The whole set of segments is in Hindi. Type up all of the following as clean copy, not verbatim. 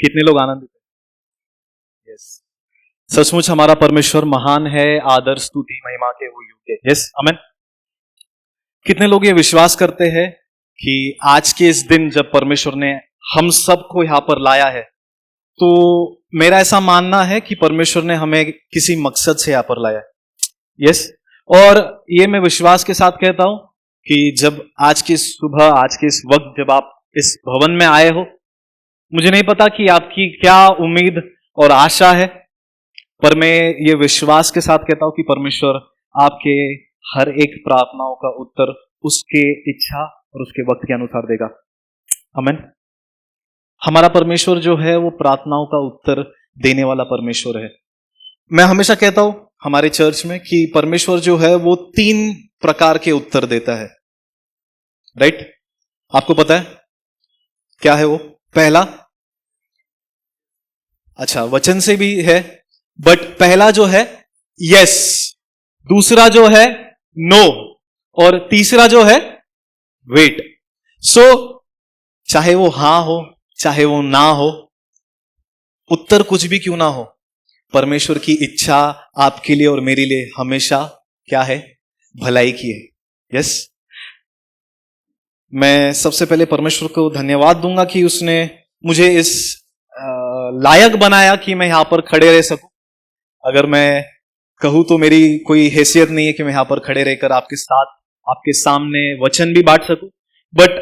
कितने लोग आनंदित हैं? यस, सचमुच हमारा परमेश्वर महान है, आदर स्तुति महिमा के वो योग्य। यस, आमेन। कितने लोग ये विश्वास करते हैं कि आज के इस दिन जब परमेश्वर ने हम सबको यहां पर लाया है, तो मेरा ऐसा मानना है कि परमेश्वर ने हमें किसी मकसद से यहां पर लाया है। यस, और ये मैं विश्वास के साथ कहता हूं कि जब आज की सुबह, आज के इस वक्त जब आप इस भवन में आए हो, मुझे नहीं पता कि आपकी क्या उम्मीद और आशा है, पर मैं ये विश्वास के साथ कहता हूं कि परमेश्वर आपके हर एक प्रार्थनाओं का उत्तर उसके इच्छा और उसके वक्त के अनुसार देगा। आमीन। हमारा परमेश्वर जो है वो प्रार्थनाओं का उत्तर देने वाला परमेश्वर है। मैं हमेशा कहता हूं हमारे चर्च में कि परमेश्वर जो है वो 3 प्रकार के उत्तर देता है। राइट? आपको पता है क्या है वो? पहला, अच्छा वचन से भी है, बट पहला जो है यस, दूसरा जो है नो, और तीसरा जो है वेट। सो चाहे वो हां हो, चाहे वो ना हो, उत्तर कुछ भी क्यों ना हो, परमेश्वर की इच्छा आपके लिए और मेरे लिए हमेशा क्या है? भलाई की है। यस, मैं सबसे पहले परमेश्वर को धन्यवाद दूंगा कि उसने मुझे इस लायक बनाया कि मैं यहां पर खड़े रह सकूं। अगर मैं कहूं तो मेरी कोई हैसियत नहीं है कि मैं यहां पर खड़े रहकर आपके साथ, आपके सामने वचन भी बांट सकूं, बट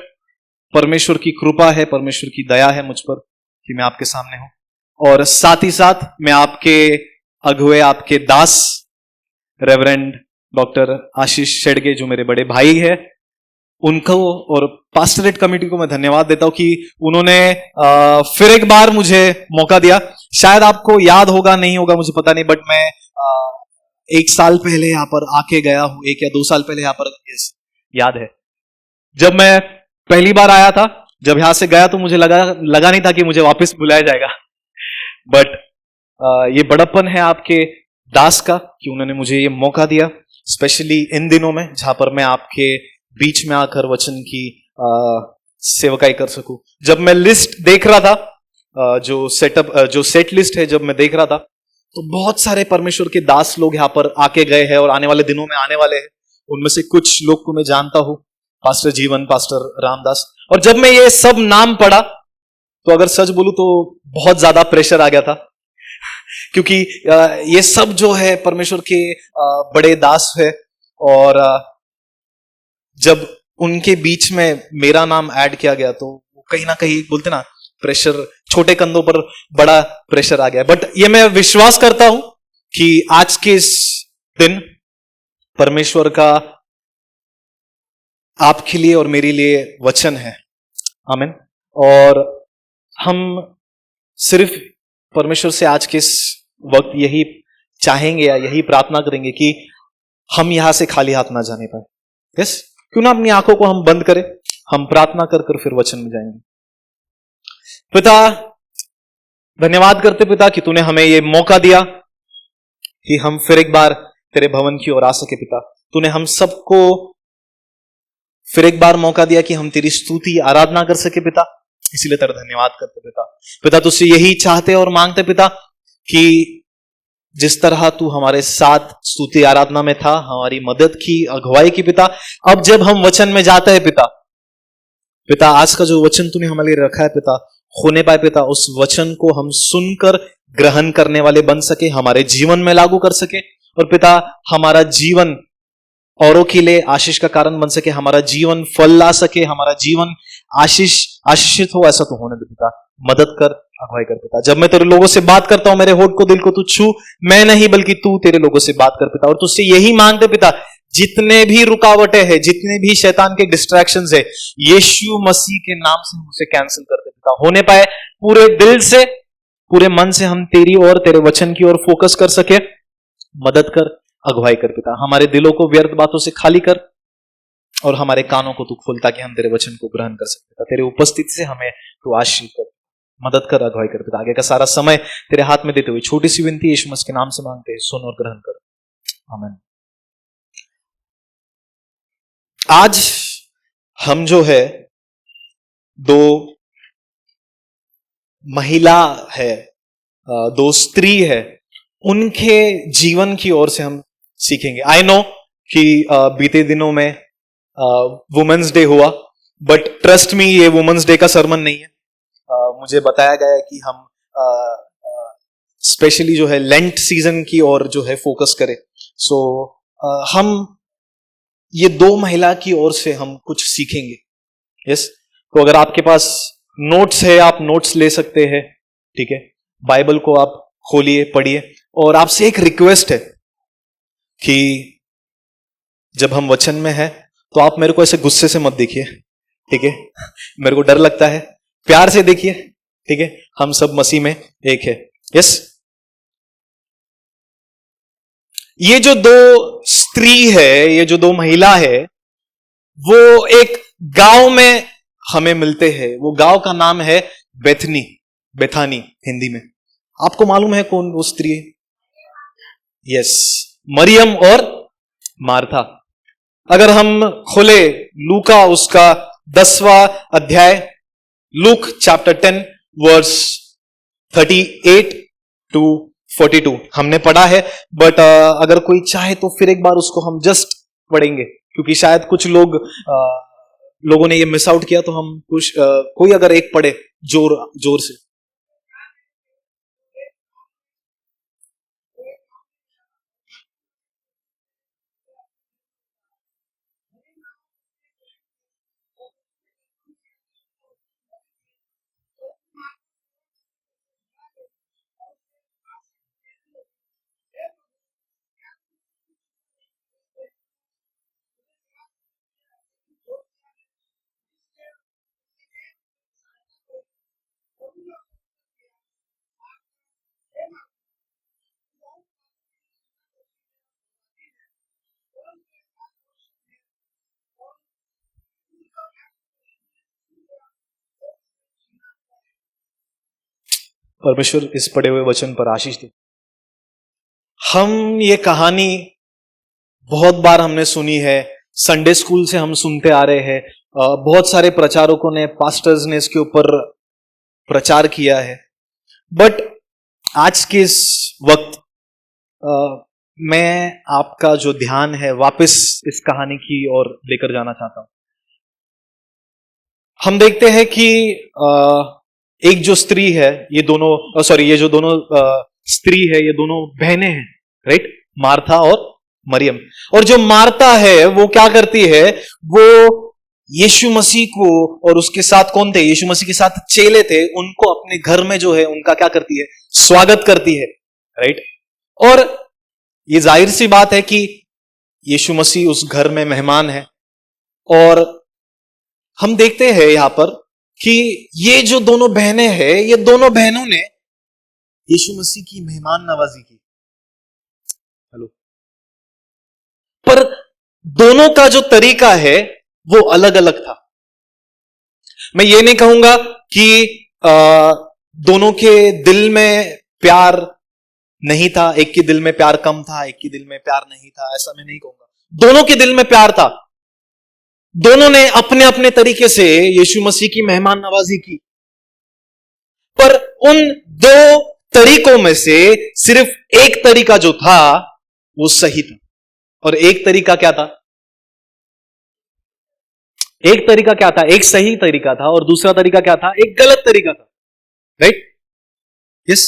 परमेश्वर की कृपा है, परमेश्वर की दया है मुझ पर कि मैं आपके सामने हूं। और साथ ही साथ मैं आपके अगुए, आपके दास रेवरेंड डॉक्टर आशीष शेडगे, जो मेरे बड़े भाई है, उनको और पास्टरेट कमेटी को मैं धन्यवाद देता हूं कि उन्होंने फिर एक बार मुझे मौका दिया। शायद आपको याद होगा, नहीं होगा मुझे पता नहीं, बट मैं 1 साल पहले यहां पर आके गया हूं, 1 या 2 साल पहले यहां पर, याद है जब मैं पहली बार आया था, जब यहां से गया तो मुझे लगा नहीं था कि मुझे वापस बुलाया जाएगा, बट ये बड़प्पन है आपके दास का कि उन्होंने मुझे ये मौका दिया, स्पेशली इन दिनों में जहां पर मैं आपके बीच में आकर वचन की सेवकाई कर सकूं। जब मैं लिस्ट देख रहा था, जो सेट लिस्ट है, जब मैं देख रहा था, तो बहुत सारे परमेश्वर के दास लोग यहां पर आके गए हैं और आने वाले दिनों में आने वाले हैं। उनमें से कुछ लोग को मैं जानता हूं, पास्टर जीवन, पास्टर रामदास। और जब मैं ये सब नाम पढ़ा तो अगर सच बोलूं तो बहुत ज्यादा प्रेशर आ गया था, क्योंकि ये सब जो है परमेश्वर के बड़े दास है, और जब उनके बीच में मेरा नाम ऐड किया गया तो कहीं ना कहीं बोलते ना, प्रेशर, छोटे कंधों पर बड़ा प्रेशर आ गया। बट ये मैं विश्वास करता हूं कि आज के इस दिन परमेश्वर का आपके लिए और मेरे लिए वचन है। आमीन। और हम सिर्फ परमेश्वर से आज के इस वक्त यही चाहेंगे या यही प्रार्थना करेंगे कि हम यहां से खाली हाथ ना जाने पाए। यस, क्यों ना अपनी आंखों को हम बंद करें, हम प्रार्थना कर फिर वचन में जाएंगे। पिता, धन्यवाद करते पिता कि तूने हमें ये मौका दिया कि हम फिर एक बार तेरे भवन की ओर आ सके। पिता, तूने हम सबको फिर एक बार मौका दिया कि हम तेरी स्तुति आराधना कर सके पिता, इसीलिए तेरा धन्यवाद करते पिता। पिता, तुझसे यही चाहते और मांगते पिता कि जिस तरह तू हमारे साथ स्तुति आराधना में था, हमारी मदद की, अगुवाई की पिता, अब जब हम वचन में जाते हैं पिता, आज का जो वचन तूने हमारे लिए रखा है पिता, होने पाए पिता, उस वचन को हम सुनकर ग्रहण करने वाले बन सके, हमारे जीवन में लागू कर सके, और पिता हमारा जीवन औरों के लिए आशीष का कारण बन सके, हमारा जीवन फल ला सके, हमारा जीवन आशीषित हो, ऐसा तो होने दे पिता। मदद कर, अगुवाई कर पिता। जब मैं तेरे लोगों से बात करता हूं, मेरे होठ को, दिल को तू छू, मैं नहीं बल्कि तू तेरे लोगों से बात कर पिता। और तुझसे यही मांगते पिता, जितने भी रुकावटें हैं, जितने भी शैतान के डिस्ट्रैक्शंस है, यीशु मसीह के नाम से उसे कैंसिल करते पिता। होने पाए पूरे दिल से, पूरे मन से हम तेरी और तेरे वचन की ओर फोकस कर सके। मदद कर, अगुवाई कर पिता। हमारे दिलों को व्यर्थ बातों से खाली कर और हमारे कानों को तू खोल, ताकि हम तेरे वचन को ग्रहण कर सके। तेरे उपस्थिति से हमें तू आशीष कर, मदद कर, अगुवाई कर पिता। आगे का सारा समय तेरे हाथ में देते हुए छोटी सी विनती यीशु मसीह के नाम से मांगते हैं, सुन और ग्रहण कर। आमीन। आज हम जो है 2 महिला है, दो स्त्री है, उनके जीवन की ओर से हम सीखेंगे। आई नो कि बीते दिनों में वुमेन्स डे हुआ, बट ट्रस्ट मी ये वुमेन्स डे का सरमन नहीं है। मुझे बताया गया है कि हम स्पेशली जो है लेंट सीजन की ओर जो है फोकस करें। सो हम ये दो महिला की ओर से हम कुछ सीखेंगे। यस, तो अगर आपके पास नोट्स है आप नोट्स ले सकते हैं, ठीक है। बाइबल को आप खोलिए, पढ़िए, और आपसे एक रिक्वेस्ट है कि जब हम वचन में हैं तो आप मेरे को ऐसे गुस्से से मत देखिए, ठीक है। मेरे को डर लगता है, प्यार से देखिए, ठीक है। हम सब मसीह में एक है। यस, ये जो दो स्त्री है, ये जो दो महिला है, वो एक गांव में हमें मिलते हैं। वो गांव का नाम है बेथानी हिंदी में। आपको मालूम है कौन वो स्त्री है? यस, मरियम और मार्था। अगर हम खोले लूका उसका 10वां अध्याय, लूक चैप्टर 10 वर्स 38 टू 42 हमने पढ़ा है, बट अगर कोई चाहे तो फिर एक बार उसको हम जस्ट पढ़ेंगे, क्योंकि शायद कुछ लोगों ने ये मिस आउट किया। तो हम कुछ कोई अगर एक पढ़े जोर से। परमेश्वर इस पढ़े हुए वचन पर आशीष दे। हम ये कहानी बहुत बार हमने सुनी है, संडे स्कूल से हम सुनते आ रहे हैं, बहुत सारे प्रचारकों ने, पास्टर्स ने इसके ऊपर प्रचार किया है। बट आज के इस वक्त मैं आपका जो ध्यान है वापस इस कहानी की ओर लेकर जाना चाहता हूं। हम देखते हैं कि एक जो स्त्री है, ये जो दोनों स्त्री है, ये दोनों बहनें हैं, राइट, मार्था और मरियम। और जो मार्था है वो क्या करती है, वो यीशु मसीह को, और उसके साथ कौन थे, यीशु मसीह के साथ चेले थे, उनको अपने घर में जो है उनका क्या करती है, स्वागत करती है, राइट। और ये जाहिर सी बात है कि यीशु मसीह उस घर में मेहमान है। और हम देखते हैं यहां पर कि ये जो दोनों बहनें हैं, ये दोनों बहनों ने यीशु मसीह की मेहमान नवाजी की। हेलो। पर दोनों का जो तरीका है वो अलग अलग था। मैं ये नहीं कहूंगा कि दोनों के दिल में प्यार नहीं था, एक के दिल में प्यार कम था, एक के दिल में प्यार नहीं था, ऐसा मैं नहीं कहूंगा। दोनों के दिल में प्यार था। दोनों ने अपने अपने तरीके से यीशु मसीह की मेहमान नवाजी की। पर उन दो तरीकों में से सिर्फ एक तरीका जो था वो सही था। और एक तरीका क्या था? एक तरीका क्या था? एक सही तरीका था, और दूसरा तरीका क्या था? एक गलत तरीका था, राइट। यस,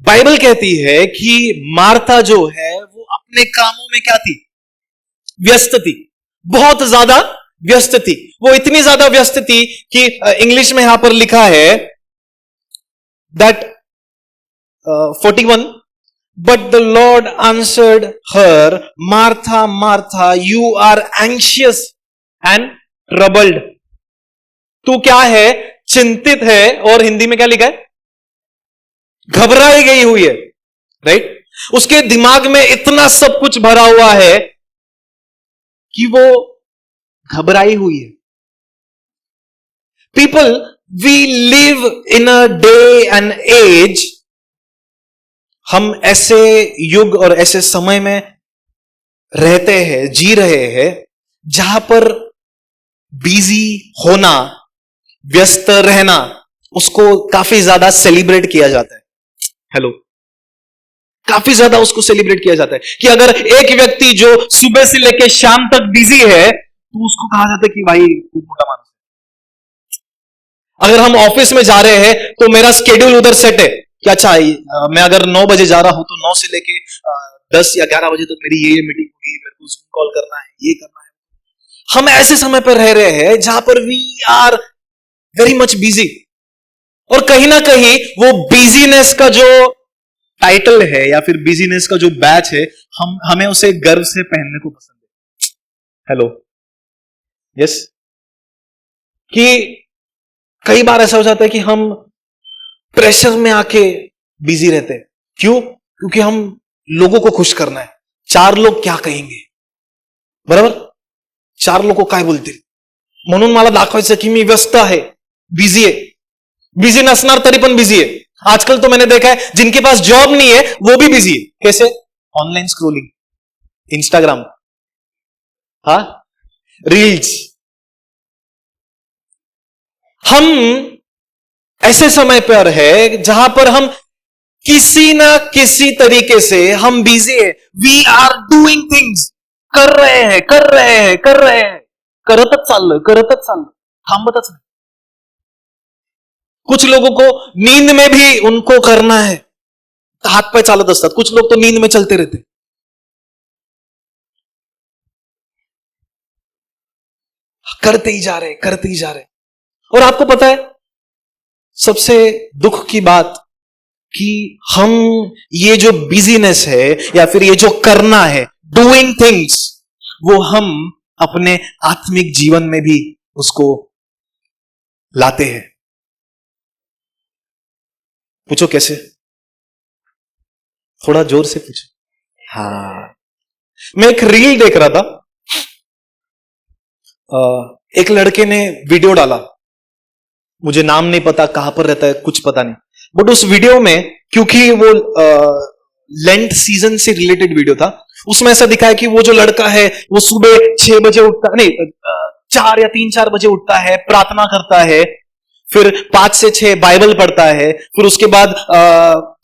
बाइबल कहती है कि मार्था जो है वो अपने कामों में क्या थी? व्यस्त थी, बहुत ज्यादा व्यस्त थी। वो इतनी ज्यादा व्यस्त थी कि इंग्लिश में यहां पर लिखा है that 41, but the lord answered her, Martha Martha you are anxious and troubled. तू क्या है? चिंतित है। और हिंदी में क्या लिखा है? घबराई गई हुई है, राइट। उसके दिमाग में इतना सब कुछ भरा हुआ है कि वो घबराई हुई है। People, we live in a day and age, हम ऐसे युग और ऐसे समय में रहते हैं, जी रहे हैं, जहां पर बिजी होना, व्यस्त रहना, उसको काफी ज्यादा सेलिब्रेट किया जाता है। हेलो, काफी ज्यादा उसको सेलिब्रेट किया जाता है कि अगर एक व्यक्ति जो सुबह से लेकर शाम तक बिजी है तो उसको कहा जाता है कि भाई खूब मोटा मानुस है। अगर हम ऑफिस में जा रहे हैं तो मेरा स्केड्यूल उधर सेट है कि अच्छा मैं अगर 9 बजे जा रहा हूं तो 9 से लेके 10 या 11 बजे तक मेरी ये मीटिंग होगी, मेरे को जूम कॉल करना है, ये करना है। हम ऐसे समय पर रह रहे हैं जहां पर we are very much busy, और कहीं ना कहीं वो बिजीनेस का जो टाइटल है या फिर बिजीनेस का जो बैच है, हमें उसे गर्व से पहनने को पसंद है। हेलो, यस, कि कई बार ऐसा हो जाता है कि हम प्रेशर में आके बिजी रहते हैं। क्यों? क्योंकि हम लोगों को खुश करना है। 4 लोग क्या कहेंगे, बरोबर? 4 लोग काय बोलतील म्हणून मला दाखवायचं की मी व्यस्त आहे, बिझी आहे। बिझी नसणार तरी पण बिझी आहे। आजकल तो मैंने देखा है जिनके पास जॉब नहीं है वो भी बिजी है। कैसे? ऑनलाइन स्क्रोलिंग, इंस्टाग्राम, हाँ, रील्स। हम ऐसे समय पर है जहां पर हम किसी ना किसी तरीके से हम बिजी है। वी आर डूइंग थिंग्स, कर रहे हैं, करतच चाललं, थांबतच नाही। कुछ लोगों को नींद में भी उनको करना है, हाथ पाय चालत असतात। कुछ लोग तो नींद में चलते रहते, करते ही जा रहे। और आपको पता है सबसे दुख की बात कि हम ये जो बिजीनेस है या फिर ये जो करना है, डूइंग थिंग्स, वो हम अपने आत्मिक जीवन में भी उसको लाते हैं। पूछो कैसे? थोड़ा जोर से पूछो। हाँ, मैं एक रील देख रहा था, एक लड़के ने वीडियो डाला, मुझे नाम नहीं पता, कहां पर रहता है कुछ पता नहीं, बट उस वीडियो में, क्योंकि वो लेंट सीजन से रिलेटेड वीडियो था, उसमें ऐसा दिखा है कि वो जो लड़का है वो सुबह 6 बजे उठता, नहीं 4 या 3-4 बजे उठता है, प्रार्थना करता है, फिर 5 से 6 बाइबल पढ़ता है, फिर उसके बाद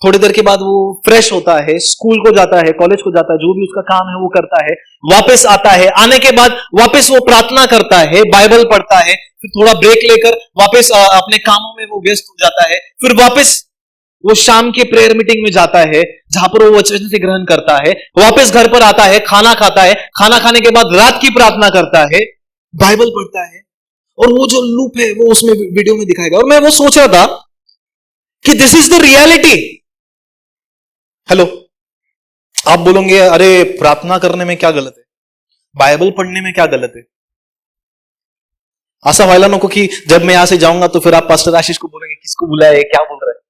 थोड़ी देर के बाद वो फ्रेश होता है, स्कूल को जाता है, कॉलेज को जाता है, जो भी उसका काम है वो करता है, वापस आता है, आने के बाद वापस वो प्रार्थना करता है, बाइबल पढ़ता है, फिर थोड़ा ब्रेक लेकर वापस अपने कामों में वो व्यस्त हो जाता है, फिर वापस वो शाम के प्रेयर मीटिंग में जाता है जहां पर वो वचन से ग्रहण करता है, वापस घर पर आता है, खाना खाता है, खाना खाने के बाद रात की प्रार्थना करता है, बाइबल पढ़ता है, और वो जो लूप है वो उसमें वीडियो में दिखाएगा। और मैं वो सोच रहा था कि this is the reality. Hello, आप बोलोगे अरे प्रार्थना करने में क्या गलत है, बाइबल पढ़ने में क्या गलत है? ऐसा व्हायला नको कि जब मैं यहां से जाऊंगा तो फिर आप पास्टर आशीष को बोलेंगे किसको बुलाया है, क्या बोल रहा है।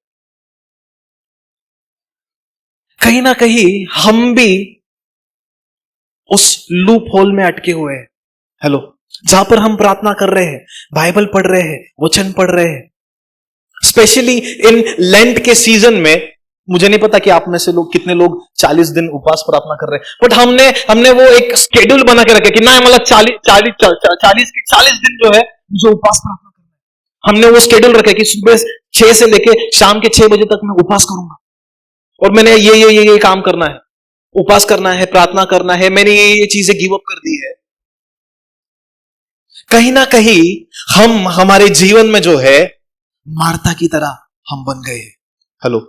कहीं ना कहीं हम भी उस लूप होल में अटके हुए हैं। हेलो, जहां पर हम प्रार्थना कर रहे हैं, बाइबल पढ़ रहे हैं, वचन पढ़ रहे हैं, स्पेशली इन लेंट के सीजन में। मुझे नहीं पता कि आप में से लोग कितने लोग 40 दिन उपवास प्रार्थना कर रहे हैं, बट हमने वो एक स्केड्यूल बना के रखे कि ना मतलब 40 दिन जो है मुझे उपवास प्रार्थना करना है। हमने वो स्केड्यूल रखे कि सुबह 6 से लेके शाम के 6 बजे तक मैं उपवास करूंगा, और मैंने ये काम करना है, उपवास करना है, प्रार्थना करना है, मैंने ये चीजें गिव अप कर दी है। कहीं ना कहीं हम हमारे जीवन में जो है मार्था की तरह हम बन गए हैं। हेलो,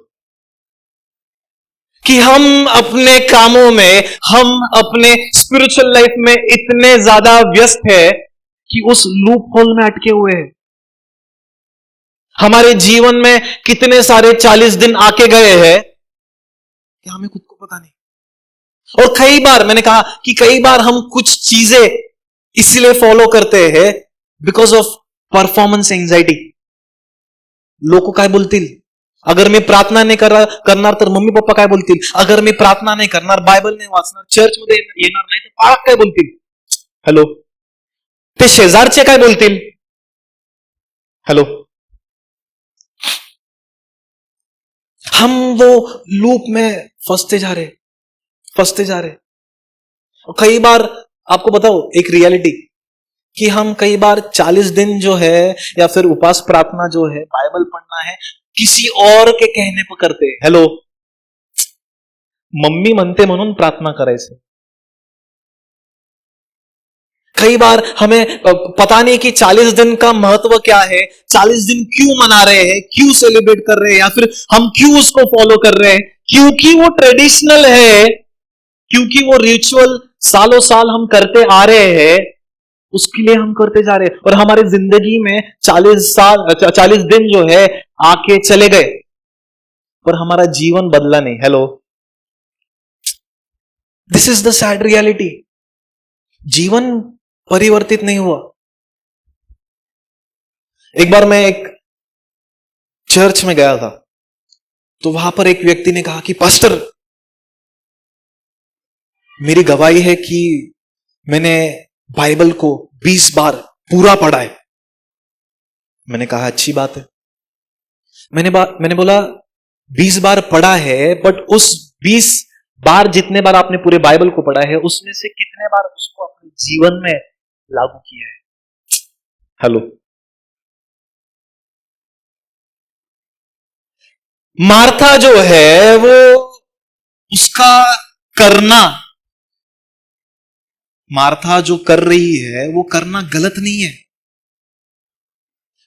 कि हम अपने कामों में, हम अपने स्पिरिचुअल लाइफ में इतने ज्यादा व्यस्त है कि उस लूप होल में अटके हुए हैं। हमारे जीवन में कितने सारे 40 दिन आके गए हैं कि हमें खुद को पता नहीं। और कई बार मैंने कहा कि कई बार हम कुछ चीजें इसलिए फॉलो करते हैं बिकॉज ऑफ परफॉर्मेंस एंजाइटी। लोक काय बोलतील, अगर मी प्रार्थना नाही करणार तर मम्मी पप्पा काय बोलतील, अगर मी प्रार्थना नाही करणार, बायबल नाही वाचणार, चर्च मध्ये येणार नाही तर पालक काय बोलतील। हेलो, ते शेजारचे काय बोलतील। हेलो, हम वो लूप में फंसते जा रहे। कई बार आपको बताओ एक रियलिटी, कि हम कई बार 40 दिन जो है या फिर उपवास प्रार्थना जो है, बाइबल पढ़ना है, किसी और के कहने पर करते हैं. हेलो, मम्मी म्हणते म्हणून प्रार्थना करायचं. कई बार हमें पता नहीं कि 40 दिन का महत्व क्या है, 40 दिन क्यों मना रहे हैं, क्यों सेलिब्रेट कर रहे हैं, या फिर हम क्यों उसको फॉलो कर रहे हैं. क्योंकि वो ट्रेडिशनल है, क्योंकि वो रिचुअल सालों साल हम करते आ रहे हैं, उसके लिए हम करते जा रहे हैं. और हमारी जिंदगी में 40 दिन जो है आके चले गए, पर हमारा जीवन बदला नहीं. Hello, this is the sad reality. जीवन परिवर्तित नहीं हुआ. एक बार मैं एक चर्च में गया था, तो वहां पर एक व्यक्ति ने कहा कि पास्टर, मेरी गवाही है कि मैंने बाइबल को 20 बार पूरा पढ़ा है. मैंने कहा अच्छी बात है. मैंने बोला 20 बार पढ़ा है, बट उस 20 बार जितने बार आपने पूरे बाइबल को पढ़ा है, उसमें से कितने बार उसको अपने जीवन में लागू किया है. हेलो, मार्था जो है वो उसका करना, मार्था जो कर रही है वो करना गलत नहीं है,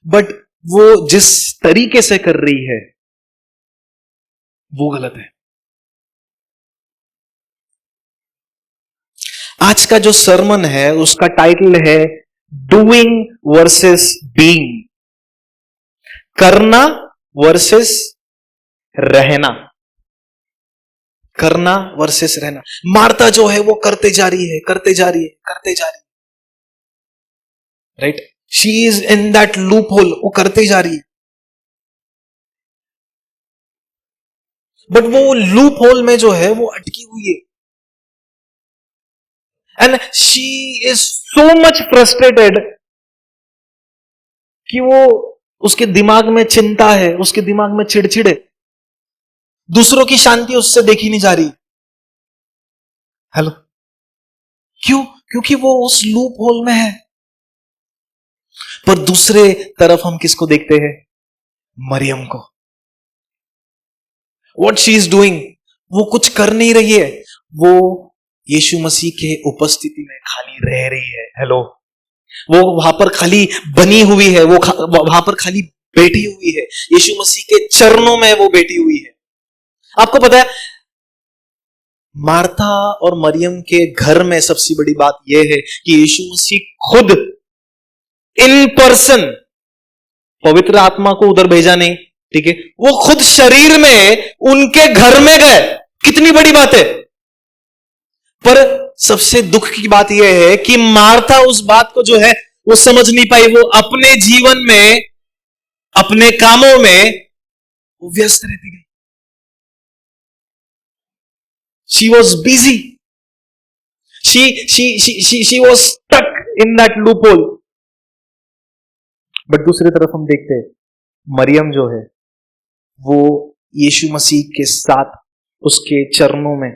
बट वो जिस तरीके से कर रही है वो गलत है. आज का जो सरमन है उसका टाइटल है डूइंग वर्सेस बीइंग. करना वर्सेस रहना. करना वर्सेस रहना. मार्था जो है वो करते जा रही है, करते जा रही है, करते जा रही है. Right, she is in that loop hole, वो करते जा रही है. बट वो लूप होल में जो है वो अटकी हुई है. And she is so much frustrated कि वो, उसके दिमाग में चिंता है, उसके दिमाग में चिड़चिड़ है. दूसरों की शांति उससे देखी नहीं जा रही. हेलो, क्यों? क्योंकि वो उस लूप होल में है. पर दूसरे तरफ हम किसको देखते हैं? मरियम को. व्हाट शी इज डूइंग, वो कुछ कर नहीं रही है, वो यीशु मसीह के उपस्थिति में खाली रह रही है. हेलो, वो वहां पर खाली बनी हुई है, वो वहां पर खाली बैठी हुई है. यीशु मसीह के चरणों में वो बैठी हुई है. आपको पता है, मार्था और मरियम के घर में सबसे बड़ी बात यह है कि यीशु मसीह खुद इन पर्सन, पवित्र आत्मा को उधर भेजा नहीं, ठीक है, वो खुद शरीर में उनके घर में गए. कितनी बड़ी बात है. पर सबसे दुख की बात यह है कि मार्था उस बात को जो है वो समझ नहीं पाई. वो अपने जीवन में, अपने कामों में वो व्यस्त रहती गई. She was busy, she was stuck in that loophole. But दूसरी तरफ हम देखते हैं, मरियम जो है वो यीशु मसीह के साथ उसके चरणों में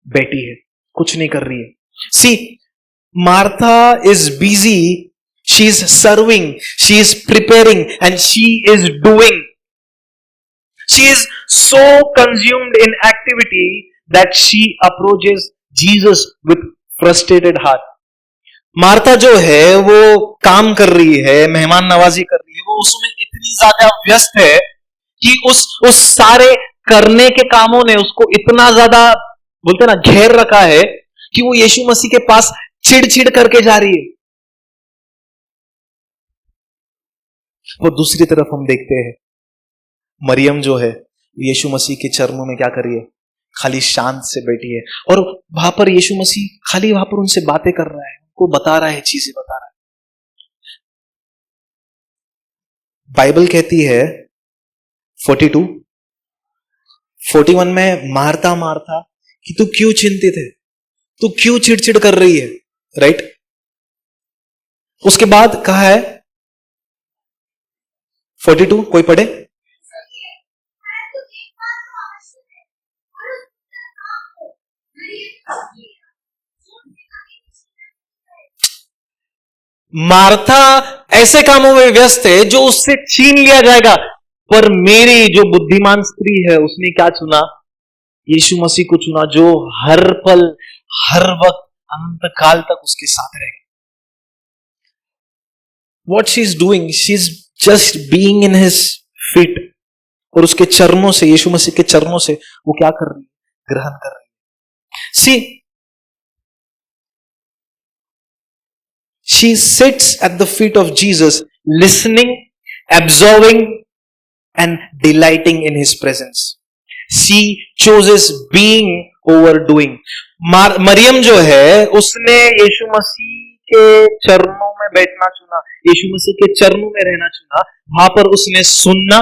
बैठी है, कुछ नहीं कर रही है. See, Martha is busy, she is serving, she is preparing and she is doing. She is so consumed in activity that she approaches Jesus with frustrated heart. Martha जो है वो काम कर रही है, मेहमान नवाजी कर रही है, वो उसमें इतनी ज्यादा व्यस्त है कि उस सारे करने के कामों ने उसको इतना ज्यादा, बोलते ना, घेर रखा है कि वो यीशु मसीह के पास चिड़चिड़ करके जा रही है. और दूसरी तरफ हम देखते हैं, मरियम जो है यीशु मसीह के चरणों में क्या कर रही है? खाली शांत से बैठी है. और वहां पर यीशु मसीह खाली वहां पर उनसे बातें कर रहा है, उनको बता रहा है, चीजें बता रहा है. बाइबल कहती है 41 में, मारता मारता कि तू क्यों चिंतित है, तू क्यों चिड़चिड़ कर रही है. राइट, उसके बाद कहा है 42, कोई पढ़े. मार्था ऐसे कामों में व्यस्त है जो उससे छीन लिया जाएगा, पर मेरी जो बुद्धिमान स्त्री है उसने क्या चुना? यीशु मसीह को चुना, जो हर पल हर वक्त अनंत काल तक उसके साथ रहेगा। What she is doing, she is just being in his feet, और उसके चरणों से, यीशु मसीह के चरणों से वो क्या कर रही है? ग्रहण कर रही है। See, she sits at the feet of Jesus, listening, absorbing and delighting in his presence. She chooses being over doing. Maryam जो है उसने यीशु मसीह के चरणों में बैठना चुना, यीशु मसीह के चरणों में रहना चुना। वहां पर उसने सुनना,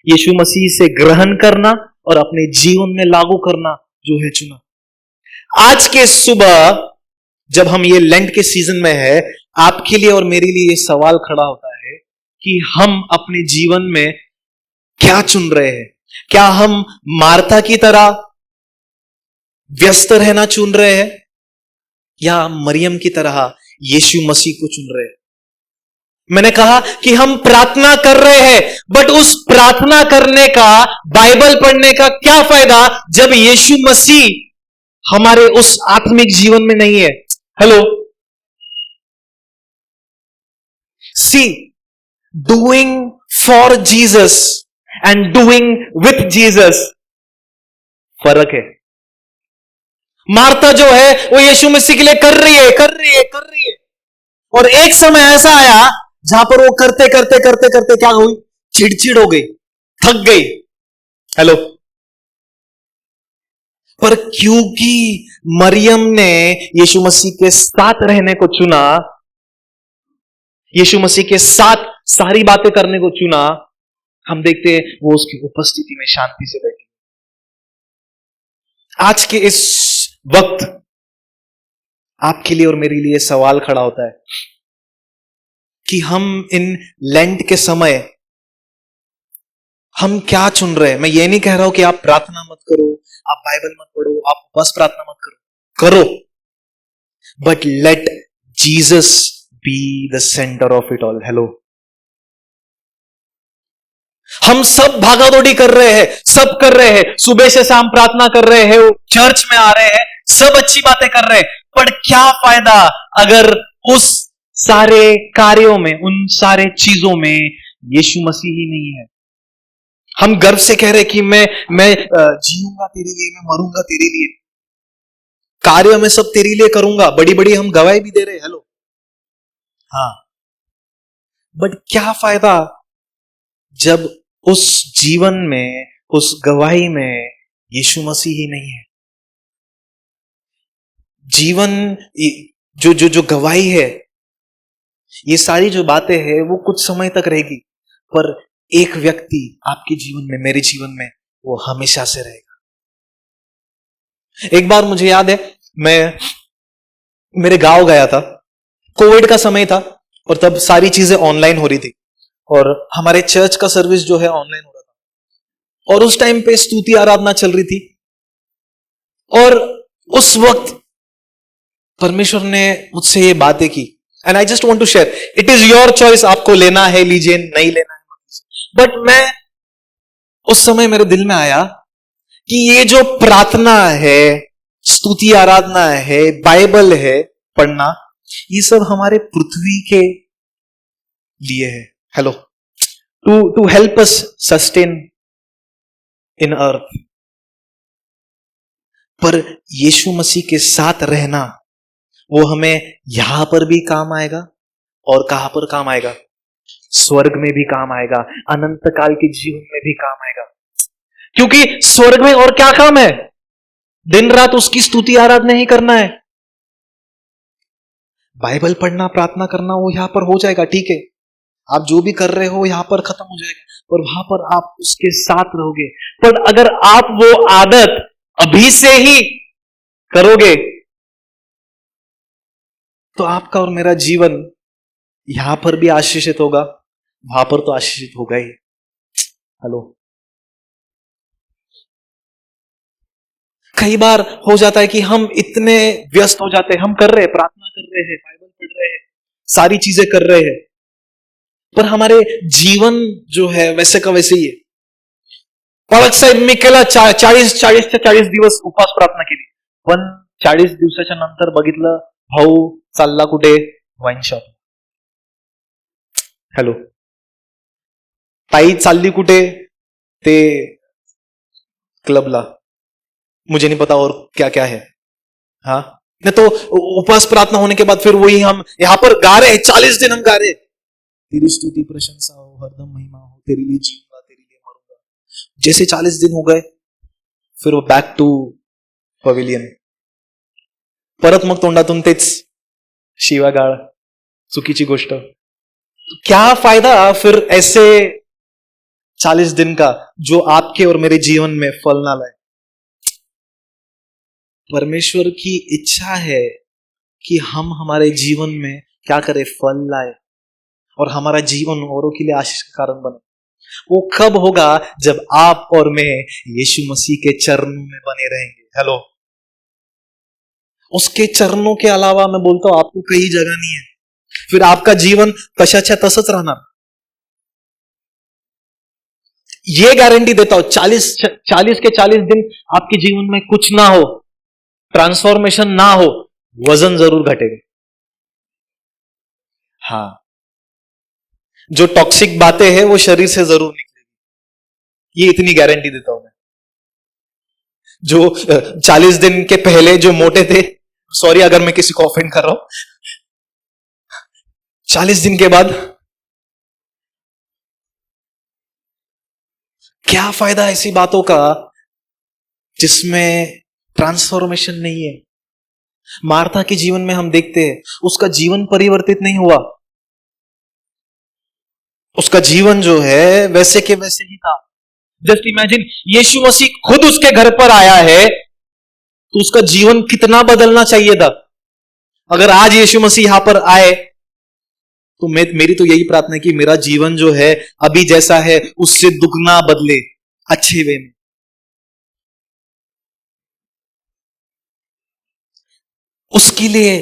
यीशु मसीह से ग्रहण करना और अपने जीवन में लागू करना जो है चुना। आज के सुबह जब हम ये लेंट के सीजन में है, आपके लिए और मेरे लिए ये सवाल खड़ा होता है कि हम अपने जीवन में क्या चुन रहे हैं? क्या हम मार्था की तरह व्यस्त रहना चुन रहे हैं, या मरियम की तरह यीशु मसीह को चुन रहे हैं? मैंने कहा कि हम प्रार्थना कर रहे हैं, बट उस प्रार्थना करने का, बाइबल पढ़ने का क्या फायदा जब यीशु मसीह हमारे उस आत्मिक जीवन में नहीं है? Hello, see, doing for Jesus and doing with Jesus फर्क है। मार्था जो है वो यीशु मसीह के लिए कर रही है, और एक समय ऐसा आया जहां पर वो करते करते क्या हुई? चिड़चिड़ हो गई, थक गई। हेलो, पर क्योंकि मरियम ने यीशु मसीह के साथ रहने को चुना, यीशु मसीह के साथ सारी बातें करने को चुना, हम देखते हैं वो उसकी उपस्थिति में शांति से बैठी। आज के इस वक्त आपके लिए और मेरे लिए सवाल खड़ा होता है कि हम इन लेंट के समय हम क्या चुन रहे हैं। मैं ये नहीं कह रहा हूं कि आप प्रार्थना मत करो, आप बाइबल मत पढ़ो, आप बस प्रार्थना मत करो, but let Jesus be the centre of it all. Hello, हम सब भागादौड़ी कर रहे हैं, सब कर रहे हैं, सुबह से शाम प्रार्थना कर रहे हैं, चर्च में आ रहे हैं, सब अच्छी बातें कर रहे हैं, पर क्या फायदा अगर उस सारे कार्यों में, उन सारे चीजों में यीशु मसीह ही नहीं है? हम गर्व से कह रहे कि मैं जीऊंगा तेरे लिए, मैं मरूंगा तेरे लिए, कार्य में सब तेरे लिए करूंगा, बड़ी बड़ी हम गवाही भी दे रहे हैं। हेलो, हाँ, बट क्या फायदा जब उस जीवन में, उस गवाही में यीशु मसीह ही नहीं है? जीवन जो जो जो गवाही है, ये सारी जो बातें हैं वो कुछ समय तक रहेगी, पर एक व्यक्ति आपके जीवन में, मेरे जीवन में, वो हमेशा से रहेगा। एक बार मुझे याद है, मैं मेरे गांव गया था, कोविड का समय था और तब सारी चीजें ऑनलाइन हो रही थी और हमारे चर्च का सर्विस जो है ऑनलाइन हो रहा था, और उस टाइम पे स्तुति आराधना चल रही थी, और उस वक्त परमेश्वर ने मुझसे ये बातें की, and I just want to share. It is your choice, आपको लेना है लीजिए, नहीं लेना है, बट मैं उस समय मेरे दिल में आया कि ये जो प्रार्थना है, स्तुति आराधना है, बाइबल है पढ़ना, ये सब हमारे पृथ्वी के लिए है। Hello, to help us sustain in earth, पर यीशु मसीह के साथ रहना वो हमें यहां पर भी काम आएगा, और कहां पर काम आएगा? स्वर्ग में भी काम आएगा, अनंत काल के जीवन में भी काम आएगा। क्योंकि स्वर्ग में और क्या काम है? दिन रात उसकी स्तुति आराधना ही करना है। बाइबल पढ़ना, प्रार्थना करना वो यहां पर हो जाएगा, ठीक है, आप जो भी कर रहे हो यहां पर खत्म हो जाएगा, और वहां पर आप उसके साथ रहोगे। पर अगर आप वो आदत अभी से ही करोगे तो आपका और मेरा जीवन यहां पर भी आशीषित होगा, वहां पर तो आशीषित होगा ही। हेलो, कई बार हो जाता है कि हम इतने व्यस्त हो जाते हैं, हम कर रहे हैं, प्रार्थना कर रहे हैं, बाइबल पढ़ रहे हैं, सारी चीजें कर रहे हैं, पर हमारे जीवन जो है वैसे का वैसे ही है. पालक साहेब मी केला 40 दिवस उपवास प्रार्थना केली, पण 40 दिवसाच्या नंतर बघितलं भाऊ चालला कुठे, वाईन शॉप. हॅलो. ताई चालली कुठे, ते क्लबला. मुझे नहीं पता और क्या क्या है. हाँ, नहीं तो उपवास प्रार्थना होने के बाद फिर वही हम यहां पर गा रहे हैं, 40 दिन हम गा रहे हैं, तेरी स्तुति प्रशंसा हो, हरदम महिमा हो, तेरे लिए जीऊंगा, तेरे लिए मरूंगा. जैसे 40 दिन हो गए, फिर वो बैक टू पवेलियन. परत मग तोंडातून तेच शिवागाळ, चुकीची गोष्ट. क्या फायदा फिर ऐसे 40 दिन का जो आपके और मेरे जीवन में फल ना लाए. परमेश्वर की इच्छा है कि हम हमारे जीवन में क्या करें, फल लाए, और हमारा जीवन औरों के लिए आशीष का कारण बने. वो कब होगा, जब आप और मैं यीशु मसीह के चरणों में बने रहेंगे. हेलो. उसके चरणों के अलावा मैं बोलता हूं आपको कहीं जगह नहीं है. फिर आपका जीवन कशाच्या तसंच राहणार. ये गारंटी देता हूं, 40 के 40 दिन आपके जीवन में कुछ ना हो, ट्रांसफॉर्मेशन ना हो, वजन जरूर घटेगा. हाँ, जो टॉक्सिक बातें हैं वो शरीर से जरूर निकलेगी, ये इतनी गारंटी देता हूं मैं. जो 40 दिन के पहले जो मोटे थे, सॉरी अगर मैं किसी को ऑफेंड कर रहा हूं, 40 दिन के बाद क्या फायदा ऐसी बातों का जिसमें ट्रांसफॉर्मेशन नहीं है. मार्था के जीवन में हम देखते हैं उसका जीवन परिवर्तित नहीं हुआ, उसका जीवन जो है वैसे के वैसे ही था. जस्ट इमेजिन, यीशु मसीह खुद उसके घर पर आया है तो उसका जीवन कितना बदलना चाहिए था. अगर आज यीशु मसीह यहां पर आए तो मेरी तो यही प्रार्थना है कि मेरा जीवन जो है अभी जैसा है उससे दुगना बदले, अच्छे वे में. उसके लिए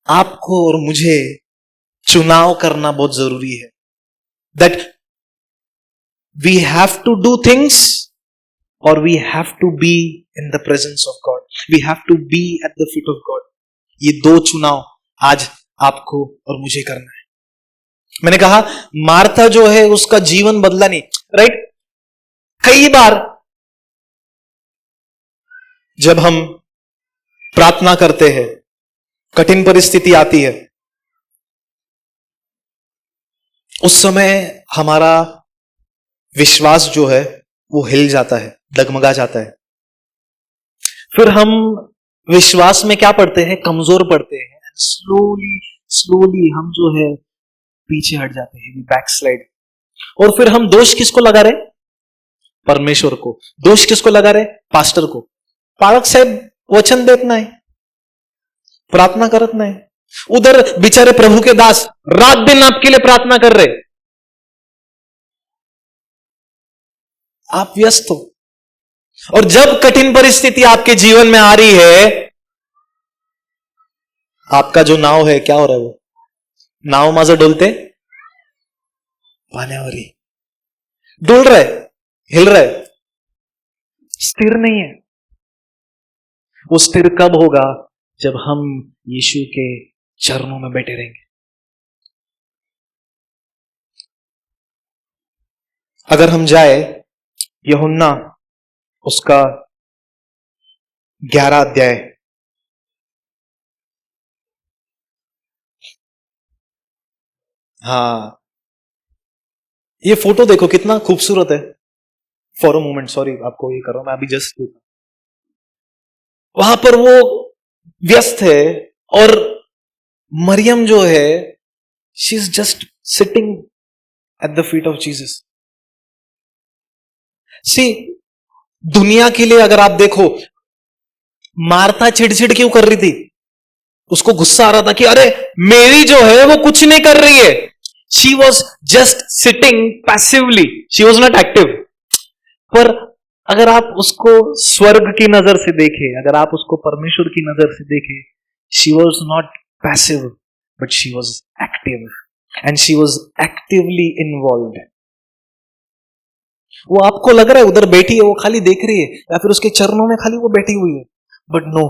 आपको और मुझे चुनाव करना बहुत जरूरी है. That we have to do things और we have to be in the presence of God. We have to be at the feet of God. ये दो चुनाव आज आपको और मुझे करना है. मैंने कहा मार्था जो है उसका जीवन बदला नहीं, राइट. कई बार जब हम प्रार्थना करते हैं, कठिन परिस्थिति आती है, उस समय हमारा विश्वास जो है वो हिल जाता है, डगमगा जाता है. फिर हम विश्वास में क्या पढ़ते हैं, कमजोर पड़ते हैं. स्लोली हम जो है पीछे हट जाते हैं, बैकस्लाइड. और फिर हम दोष किसको लगा रहे, परमेश्वर को. दोष किसको लगा रहे, पास्टर को. पालक साहेब वचन देत नाही, प्रार्थना करत नाही. उधर बेचारे प्रभु के दास रात दिन आपके लिए प्रार्थना कर रहे, आप व्यस्त हो. और जब कठिन परिस्थिति आपके जीवन में आ रही है, आपका जो नाव है क्या हो रहा है, वो नाव माझं डोलते पाण्यावर ही डोल रहा है, हिल रहा है, स्थिर नहीं है. वो स्थिर कब होगा, जब हम यीशु के चरणों में बैठे रहेंगे. अगर हम जाए यूहन्ना उसका 11 अध्याय, हाँ ये फोटो देखो कितना खूबसूरत है. फॉर अ मोमेंट, सॉरी आपको ये कर रहा हूं मैं अभी जस्ट. वहां पर वो व्यस्त है और मरियम जो है she is just sitting at the feet of Jesus. See, दुनिया के लिए अगर आप देखो, मार्था चिड़चिड़ क्यों कर रही थी, उसको गुस्सा आ रहा था कि अरे मेरी जो है वो कुछ नहीं कर रही है. She was just sitting passively, she was not active. पर अगर आप उसको स्वर्ग की नजर से देखें, अगर आप उसको परमेश्वर की नजर से देखें, she was not passive, but she was active and she was actively involved. वो आपको लग रहा है उधर बैठी है, वो खाली देख रही है, या फिर उसके चरणों में खाली वो बैठी हुई है, but no,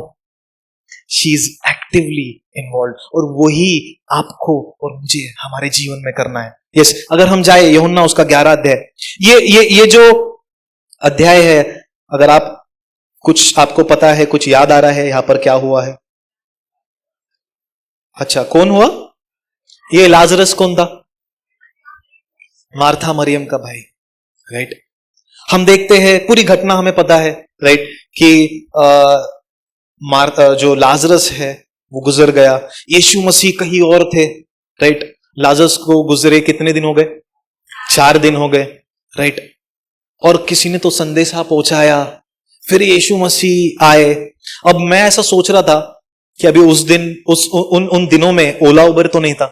she is actively involve. और वही आपको और मुझे हमारे जीवन में करना है. यस, अगर हम जाए यूहन्ना उसका 11 अध्याय, ये जो अध्याय है, अगर आप कुछ आपको पता है, कुछ याद आ रहा है यहां पर क्या हुआ है? अच्छा, कौन हुआ? ये लाजरस कौन था? मार्था मरियम का भाई, राइट. हम देखते हैं पूरी घटना हमें पता है, राइट, कि मार्था जो लाजरस है वो गुजर गया. यीशु मसीह कहीं और थे, राइट. लाजरस को गुजरे कितने दिन हो गए? 4 दिन हो गए, राइट. और किसी ने तो संदेशा पहुंचाया, फिर यीशु मसीह आए. अब मैं ऐसा सोच रहा था कि अभी उस दिन उन दिनों में ओला उबर तो नहीं था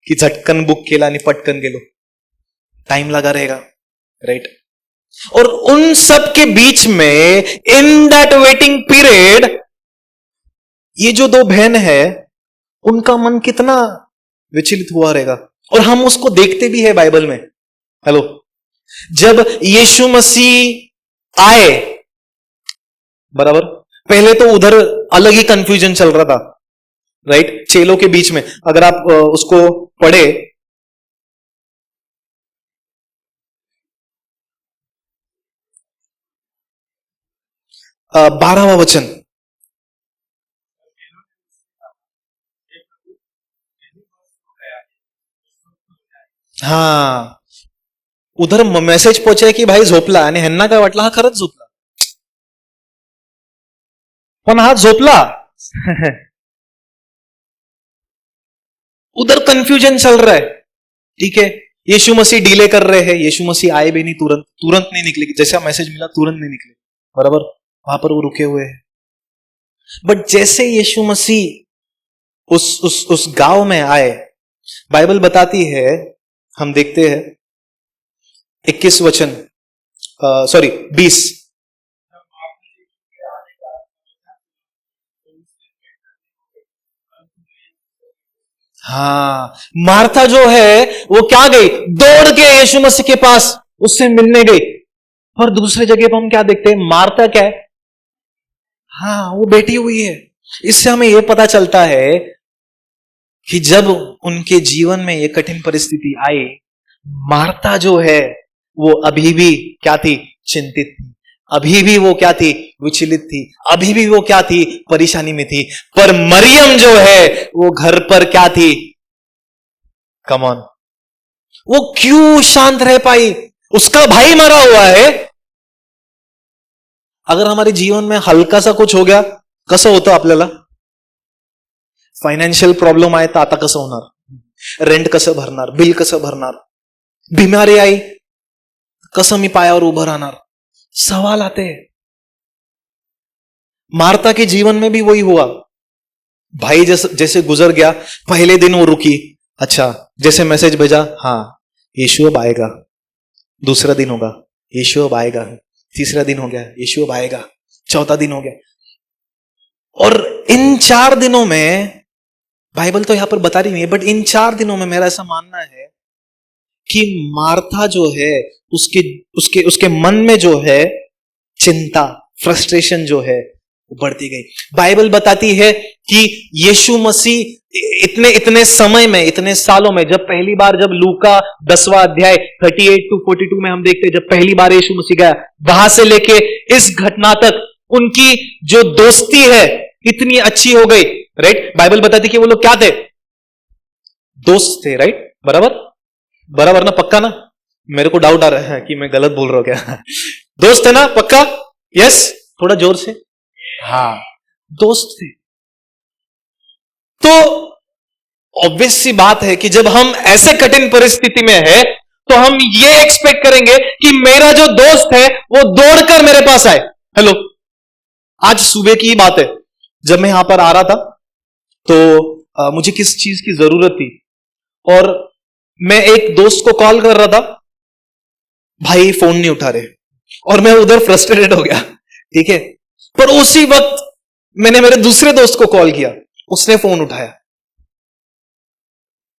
कि झटकन बुक केला आणि पटकन गेलो, टाइम लगा रहेगा, राइट. और उन सब के बीच में, इन दैट वेटिंग पीरियड, ये जो 2 बहन है उनका मन कितना विचलित हुआ रहेगा. और हम उसको देखते भी है बाइबल में. हेलो, जब यीशु मसीह आए, बराबर, पहले तो उधर अलग ही कंफ्यूजन चल रहा था, राइट, चेलों के बीच में. अगर आप उसको पढ़े, 12वां वचन. हा, उधर मेसेज पोहोचाय की भाई झोपला, आणि ह्यांना काय वाटलं हा खरंच झोपला, पण हा झोपला. उधर कंफ्यूजन चल रहा है, ठीक है. यीशु मसीह डिले कर रहे हैं, यीशु मसीह आए भी नहीं, तुरंत नहीं निकले, जैसा मैसेज मिला तुरंत नहीं निकले, बराबर, वहां पर वो रुके हुए हैं. बट जैसे यीशु मसीह उस गांव में आए, बाइबल बताती है, हम देखते हैं 21 वचन, सॉरी 20. हाँ, मार्था जो है वो क्या गई? दौड़ के यीशु मसीह के पास उससे मिलने गई. और दूसरे जगह पर हम क्या देखते हैं? मार्था क्या है? हाँ, वो बैठी हुई है. इससे हमें यह पता चलता है कि जब उनके जीवन में यह कठिन परिस्थिति आई, मार्था जो है वो अभी भी क्या थी? चिंतित थी. अभी भी वो क्या थी? विचलित थी. अभी भी वो क्या थी? परेशानी में थी. पर मरियम जो है वो घर पर क्या थी? कम ऑन, वो क्यों शांत रह पाई? उसका भाई मरा हुआ है. अगर हमारे जीवन में हलका सा कुछ हो गया, कसं होतं आपल्याला? फायनान्शियल प्रॉब्लेम आहे तर आता कसं होणार? रेंट कसं भरणार? बिल कसं भरणार? बिमारी आई, कसं मी पायावर उभं राहणार? सवाल आते हैं. मार्ता के जीवन में भी वही हुआ. भाई जैसे गुजर गया, पहले दिन वो रुकी, अच्छा, जैसे मैसेज भेजा, हाँ यीशु अब आएगा. दूसरा दिन होगा, यीशु अब आएगा. तीसरा दिन हो गया, यीशु अब आएगा. चौथा दिन हो गया. और इन 4 दिनों में, बाइबल तो यहां पर बता रही नहीं है, बट इन 4 दिनों में मेरा ऐसा मानना है कि मार्था जो है उसके मन में जो है चिंता, फ्रस्ट्रेशन जो है वो बढ़ती गई. बाइबल बताती है कि यीशु मसीह इतने समय में, इतने सालों में, जब लूका 10वां अध्याय 38 to 42 में हम देखते हैं, जब पहली बार यीशु मसीह गया, वहां से लेके इस घटना तक उनकी जो दोस्ती है इतनी अच्छी हो गई, राइट. बाइबल बताती कि वो लोग क्या थे? दोस्त थे, राइट. बराबर ना? पक्का ना? मेरे को डाउट आ रहा है कि मैं गलत बोल रहा हूं क्या? दोस्त है ना? पक्का? यस, थोड़ा जोर से. हाँ, दोस्त थे. तो ऑब्वियस सी बात है कि जब हम ऐसे कठिन परिस्थिति में है तो हम ये एक्सपेक्ट करेंगे कि मेरा जो दोस्त है वो दौड़कर मेरे पास आए. हेलो, आज सुबह की ही बात है, जब मैं यहां पर आ रहा था तो मुझे किस चीज की जरूरत थी, और मैं एक दोस्त को कॉल कर रहा था, भाई फोन नहीं उठा रहे, और मैं उधर फ्रस्ट्रेटेड हो गया, ठीक है. पर उसी वक्त मैंने मेरे दूसरे दोस्त को कॉल किया, उसने फोन उठाया.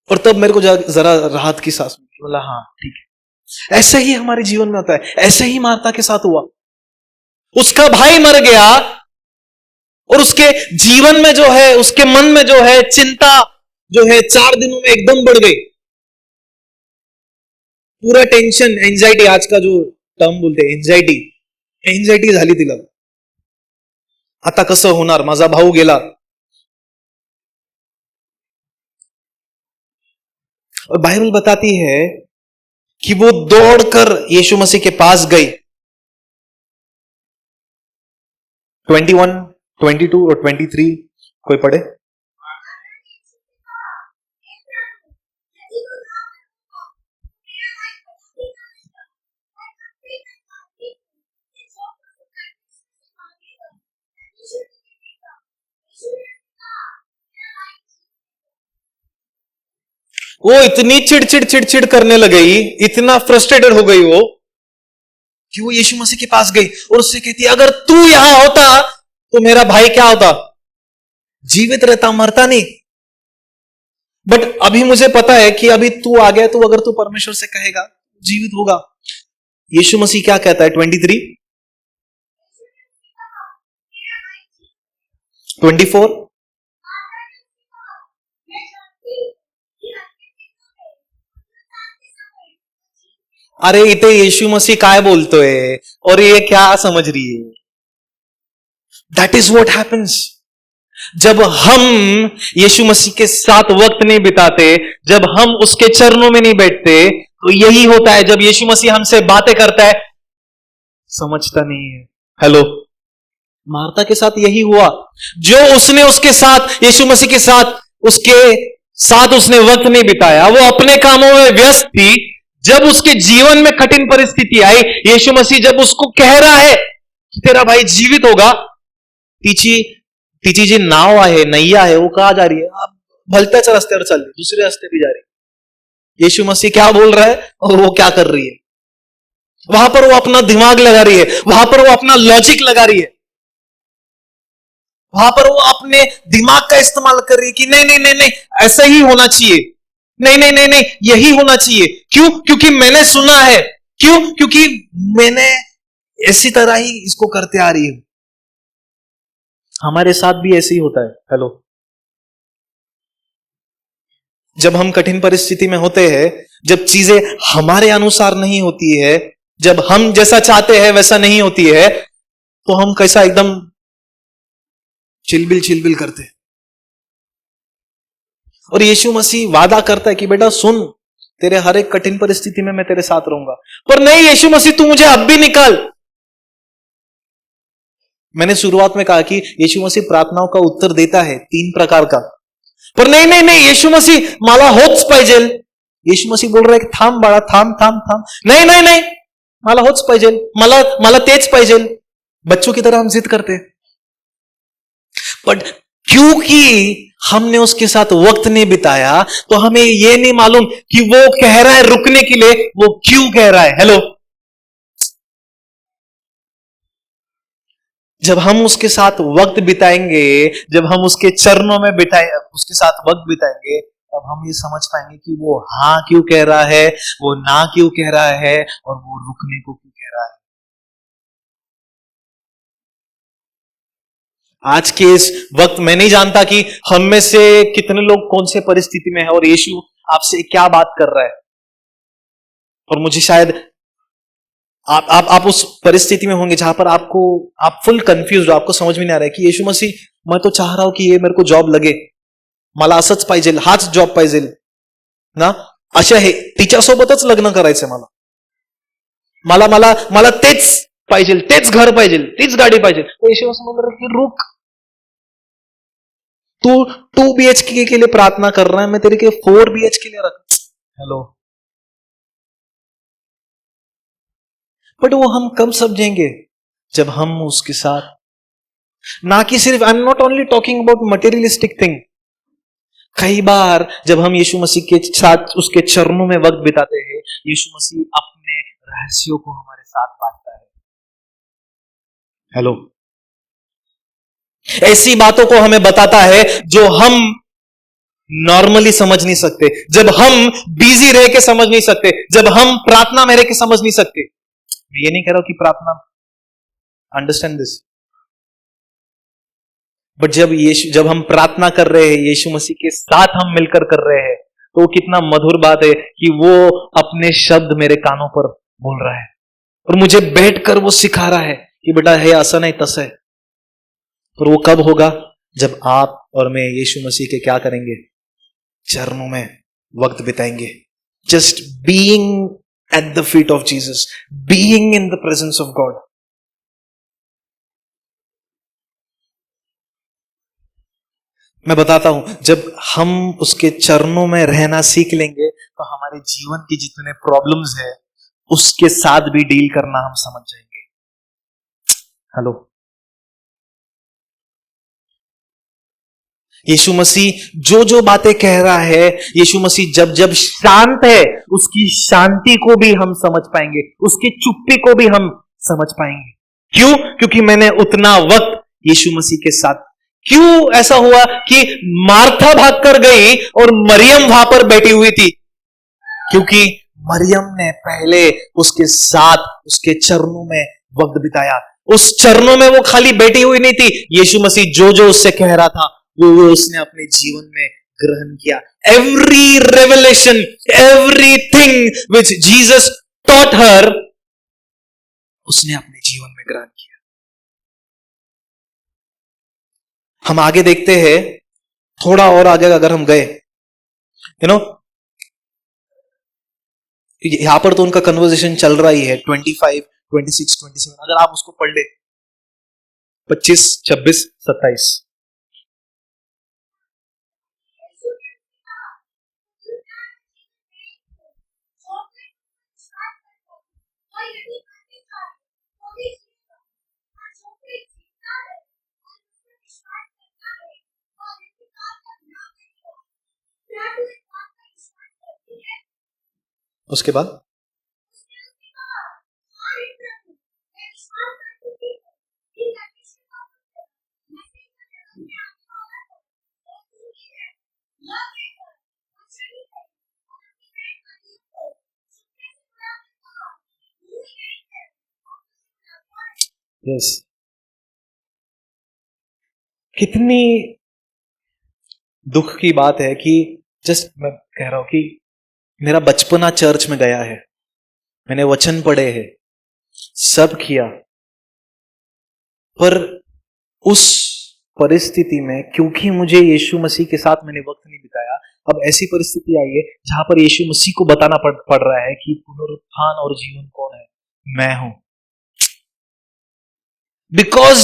और तब मेरे को जरा राहत की सांस मिली, बोला हाँ ठीक है। ऐसे ही हमारे जीवन में होता है, ऐसे ही मार्था के साथ हुआ। उसका भाई मर गया और उसके जीवन में जो है, उसके मन में जो है चिंता जो है 4 दिनों में एकदम बढ़ गई। पूरा टेंशन, एंजाइटी, आज का जो टर्म बोलते एंजाइटी झाली तिला। आता कसं होणार, माझा भाऊ गेला। और बाइबल बताती है कि वो दौड़कर यीशु मसीह के पास गई। 21, 22 और 23 कोई पढ़े। वो इतनी चिड़चिड़ करने लगी, इतना फ्रस्ट्रेटेड हो गई वो, कि वो यीशु मसीह के पास गई और उससे कहती है, अगर तू यहां होता तो मेरा भाई क्या होता, जीवित रहता, मरता नहीं। बट अभी मुझे पता है कि अभी तू आ गया, तो अगर तू परमेश्वर से कहेगा जीवित होगा। यीशु मसीह क्या कहता है 23, 24, अरे इथे यीशु मसीह काय बोलतोय और ये क्या समझ रही है। दैट इज व्हाट हैपेंस जब हम यीशु मसीह के साथ वक्त नहीं बिताते, जब हम उसके चरणों में नहीं बैठते, तो यही होता है। जब यीशु मसीह हमसे बातें करता है, समझता नहीं है। हेलो, मार्था के साथ यही हुआ। जो उसने उसके साथ, यीशु मसीह के साथ, उसके साथ उसने वक्त नहीं बिताया, वो अपने कामों में व्यस्त थी। जब उसके जीवन में कठिन परिस्थिति आई, यीशु मसीह जब उसको कह रहा है तेरा भाई जीवित होगा, तिची जी नाव आहे, नैया है, वो कहां जा रही है, आप भलत्याच रस्त्यावर चालली, दूसरे रास्ते भी जा रही है। यीशु मसीह क्या बोल रहा है और वो क्या कर रही है। वहां पर वो अपना दिमाग लगा रही है, वहां पर वो अपना लॉजिक लगा रही है, वहां पर वो अपने दिमाग का इस्तेमाल कर रही है कि नहीं नहीं नहीं नहीं, ऐसा ही होना चाहिए, नहीं नहीं नहीं नहीं, यही होना चाहिए। क्यों? क्योंकि मैंने सुना है। क्यों? क्योंकि मैंने ऐसी तरह ही इसको करते आ रही हूं। हमारे साथ भी ऐसे ही होता है। हेलो, जब हम कठिन परिस्थिति में होते हैं, जब चीजें हमारे अनुसार नहीं होती है, जब हम जैसा चाहते हैं वैसा नहीं होती है, तो हम कैसा एकदम चिलबिल करते हैं। और यीशु मसीह वादा करता है कि बेटा सुन, तेरे हर एक कठिन परिस्थिति में मैं तेरे साथ रहूंगा। पर नहीं, यीशु मसीह तू मुझे अब भी निकाल। मैंने शुरुआत में कहा कि यीशु मसीह प्रार्थनाओं का उत्तर देता है 3 प्रकार का। पर नहीं नहीं नहीं, यीशु मसीह मला होच पाहिजे। यीशु मसीह बोल रहा है कि थांब बाळा, थांब थांब थांब, नहीं नहीं नहीं, मला होच पाहिजे, मला तेच पाहिजे। बच्चों की तरह हम जिद करते हैं। बट क्योंकि हमने उसके साथ वक्त नहीं बिताया, तो हमें यह नहीं मालूम कि वो कह रहा है रुकने के लिए, वो क्यों कह रहा है। हेलो, जब हम उसके साथ वक्त बिताएंगे, जब हम उसके चरणों में उसके साथ वक्त बिताएंगे, तब हम ये समझ पाएंगे कि वो हाँ क्यों कह रहा है, वो ना क्यों कह रहा है, और वो रुकने को क्यों कह रहा है। आज के इस वक्त मैं नहीं जानता कि हम में से कितने लोग कौन से परिस्थिति में है और यीशु आपसे क्या बात कर रहा है। और मुझे शायद आप उस परिस्थिति में होंगे जहां पर आप फुल कंफ्यूज हो, आपको समझ में नहीं आ रहा है कि यीशु मसीह, मैं तो चाह रहा हूं कि ये मेरे को जॉब लगे, मला असंच पाहिजे, हाच जॉब पाहिजे ना, अशा हे तिच्यासोबतच लग्न करायचंय मला, मला मला मला तेच पाहिजे, तेच घर पाहिजे, तीच गाडी पाहिजे। तो यीशु मसीह बोल रहा है कि रुक, तू 2 BHK के लिए प्रार्थना कर रहा है, मैं तेरे के 4 BHK के लिए रख। हेलो, बट वो हम कब समझेंगे, जब हम उसके साथ, ना कि सिर्फ, I am not only talking about materialistic thing. कई बार जब हम यीशु मसीह के साथ उसके चरणों में वक्त बिताते हैं, यीशु मसीह अपने रहस्यों को हमारे साथ बांटता है। हेलो, ऐसी बातों को हमें बताता है जो हम नॉर्मली समझ नहीं सकते, जब हम बिजी रह के समझ नहीं सकते, जब हम प्रार्थना में रह के समझ नहीं सकते। मैं ये नहीं कह रहा हूं कि प्रार्थना, अंडरस्टैंड दिस, बट जब हम प्रार्थना कर रहे हैं, यीशु मसीह के साथ हम मिलकर कर रहे हैं, तो कितना मधुर बात है कि वो अपने शब्द मेरे कानों पर बोल रहा है और मुझे बैठकर वो सिखा रहा है कि बेटा है ऐसा नहीं तस है। और वो कब होगा? जब आप और मैं यीशु मसीह के क्या करेंगे? चरणों में वक्त बिताएंगे। Just being at the feet of Jesus, being in the presence of God. मैं बताता हूं, जब हम उसके चरणों में रहना सीख लेंगे तो हमारे जीवन की जितने प्रॉब्लम्स है उसके साथ भी डील करना हम समझ जाएंगे। हेलो, यीशु मसीह जो जो बातें कह रहा है, यीशु मसीह जब जब शांत है, उसकी शांति को भी हम समझ पाएंगे, उसकी चुप्पी को भी हम समझ पाएंगे। क्यों? क्योंकि मैंने उतना वक्त यीशु मसीह के साथ। क्यों ऐसा हुआ कि मार्था भाग कर गई और मरियम वहां पर बैठी हुई थी? क्योंकि मरियम ने पहले उसके साथ, उसके चरणों में वक्त बिताया। उस चरणों में वो खाली बैठी हुई नहीं थी, यीशु मसीह जो जो उससे कह रहा था वो उसने अपने जीवन में ग्रहण किया। Every revelation, everything which Jesus taught हर, उसने अपने जीवन में ग्रहण किया। हम आगे देखते हैं, थोड़ा और आगे अगर हम गए, यहां पर तो उनका कन्वर्सेशन चल रहा ही है, 25, 26, 27, अगर आप उसको पढ़ ले, 25, 26, 27। उसके बाद यस, कितनी दुख की बात है कि जस्ट मैं कह रहा हूं कि मेरा बचपना चर्च में गया है, मैंने वचन पढ़े हैं, सब किया, पर उस परिस्थिति में क्योंकि मुझे यीशु मसीह के साथ मैंने वक्त नहीं बिताया, अब ऐसी परिस्थिति आई है जहां पर यीशु मसीह को बताना पड़ रहा है कि पुनरुत्थान और जीवन कौन है? मैं हूं। Because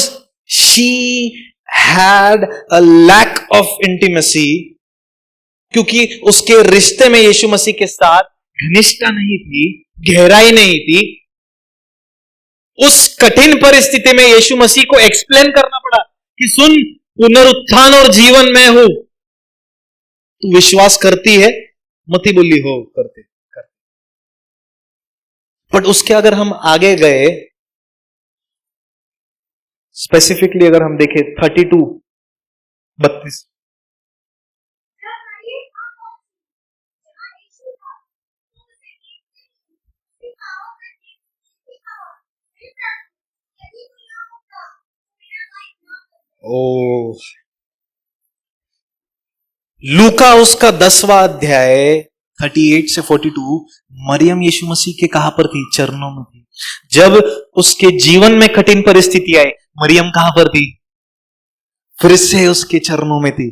she had a lack of intimacy, क्योंकि उसके रिश्ते में यीशु मसीह के साथ घनिष्ठता नहीं थी, गहराई नहीं थी, उस कठिन परिस्थिति में यीशु मसीह को एक्सप्लेन करना पड़ा कि सुन, पुनरुत्थान और जीवन मैं हूं, तू विश्वास करती है? मती बोली हो, करते करते। बट उसके अगर हम आगे गए, स्पेसिफिकली अगर हम देखें 32, 32, ओ, लूका उसका 10वां अध्याय 38 से 42, मरियम यीशु मसीह के कहां पर थी? चरणों में थी। जब उसके जीवन में कठिन परिस्थिति आई, मरियम कहां पर थी? फिर से उसके चरणों में थी।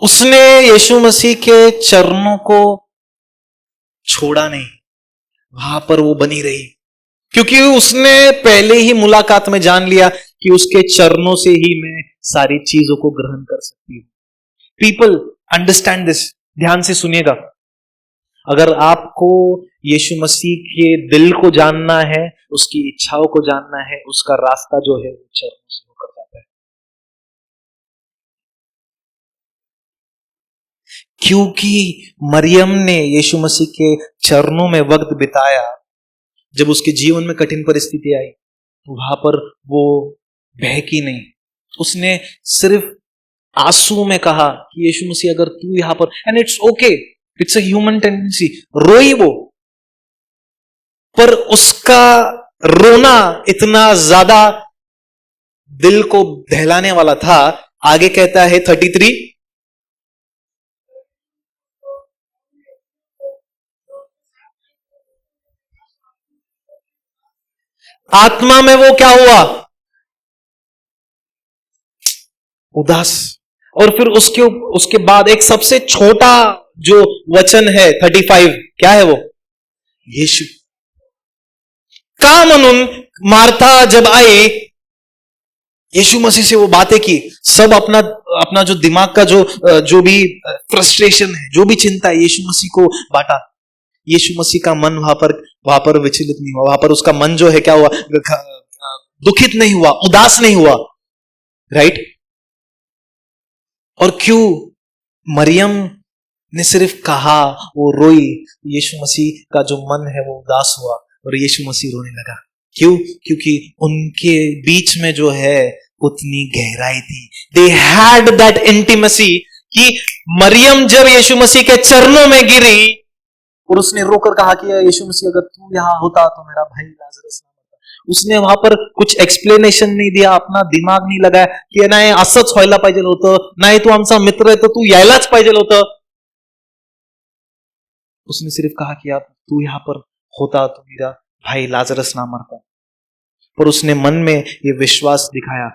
उसने यीशु मसीह के चरणों को छोड़ा नहीं, वहां पर वो बनी रही, क्योंकि उसने पहले ही मुलाकात में जान लिया कि उसके चरणों से ही मैं सारी चीजों को ग्रहण कर सकती हूं। पीपल अंडरस्टैंड दिस, ध्यान से सुनिएगा। अगर आपको यीशु मसीह के दिल को जानना है, उसकी इच्छाओं को जानना है, उसका रास्ता जो है वो चरणों से होकर जाता है। क्योंकि मरियम ने यीशु मसीह के चरणों में वक्त बिताया, जब उसके जीवन में कठिन परिस्थिति आई तो वहां पर वो बहकी नहीं, उसने सिर्फ आंसू में कहा कि यीशु मसीह अगर तू यहां पर, and it's okay, it's a human tendency, रोई वो, पर उसका रोना इतना ज्यादा दिल को दहलाने वाला था। आगे कहता है 33, आत्मा में वो क्या हुआ, उदास। और फिर उसके बाद एक सबसे छोटा जो वचन है 35, क्या है वो, यीशु का म्हणून मार्था जब आई, यीशु मसीह से वो बातें की, सब अपना अपना जो दिमाग का जो भी फ्रस्ट्रेशन है, जो भी चिंता है, यीशु मसीह को बांटा। यीशु मसीह का मन वहां पर विचलित नहीं हुआ, वहां पर उसका मन जो है क्या हुआ, दुखित नहीं हुआ, उदास नहीं हुआ, राइट। और क्यों मरियम ने सिर्फ कहा, वो रोई, यीशु मसीह का जो मन है वो उदास हुआ और यीशु मसीह रोने लगा। क्यों? क्योंकि उनके बीच में जो है उतनी गहराई थी। दे हैड दैट इंटीमेसी कि मरियम जब यीशु मसीह के चरणों में गिरी और उसने रोकर कहा कि यीशु मसीह अगर तू यहां होता तो मेरा भाई लाजरस ना मरता। उसने वहां पर कुछ एक्सप्लेनेशन नहीं दिया, अपना दिमाग नहीं लगाया की नाही असंच व्हायला पाहिजे होतं, नाही तू आमचा मित्र आहे तर तू यायलाच पाहिजे होतं। उसने सिर्फ कहा कि यार तू यहां पर होता तो मेरा भाई लाजरस ना मरता। पर उसने मन में ये विश्वास दिखाया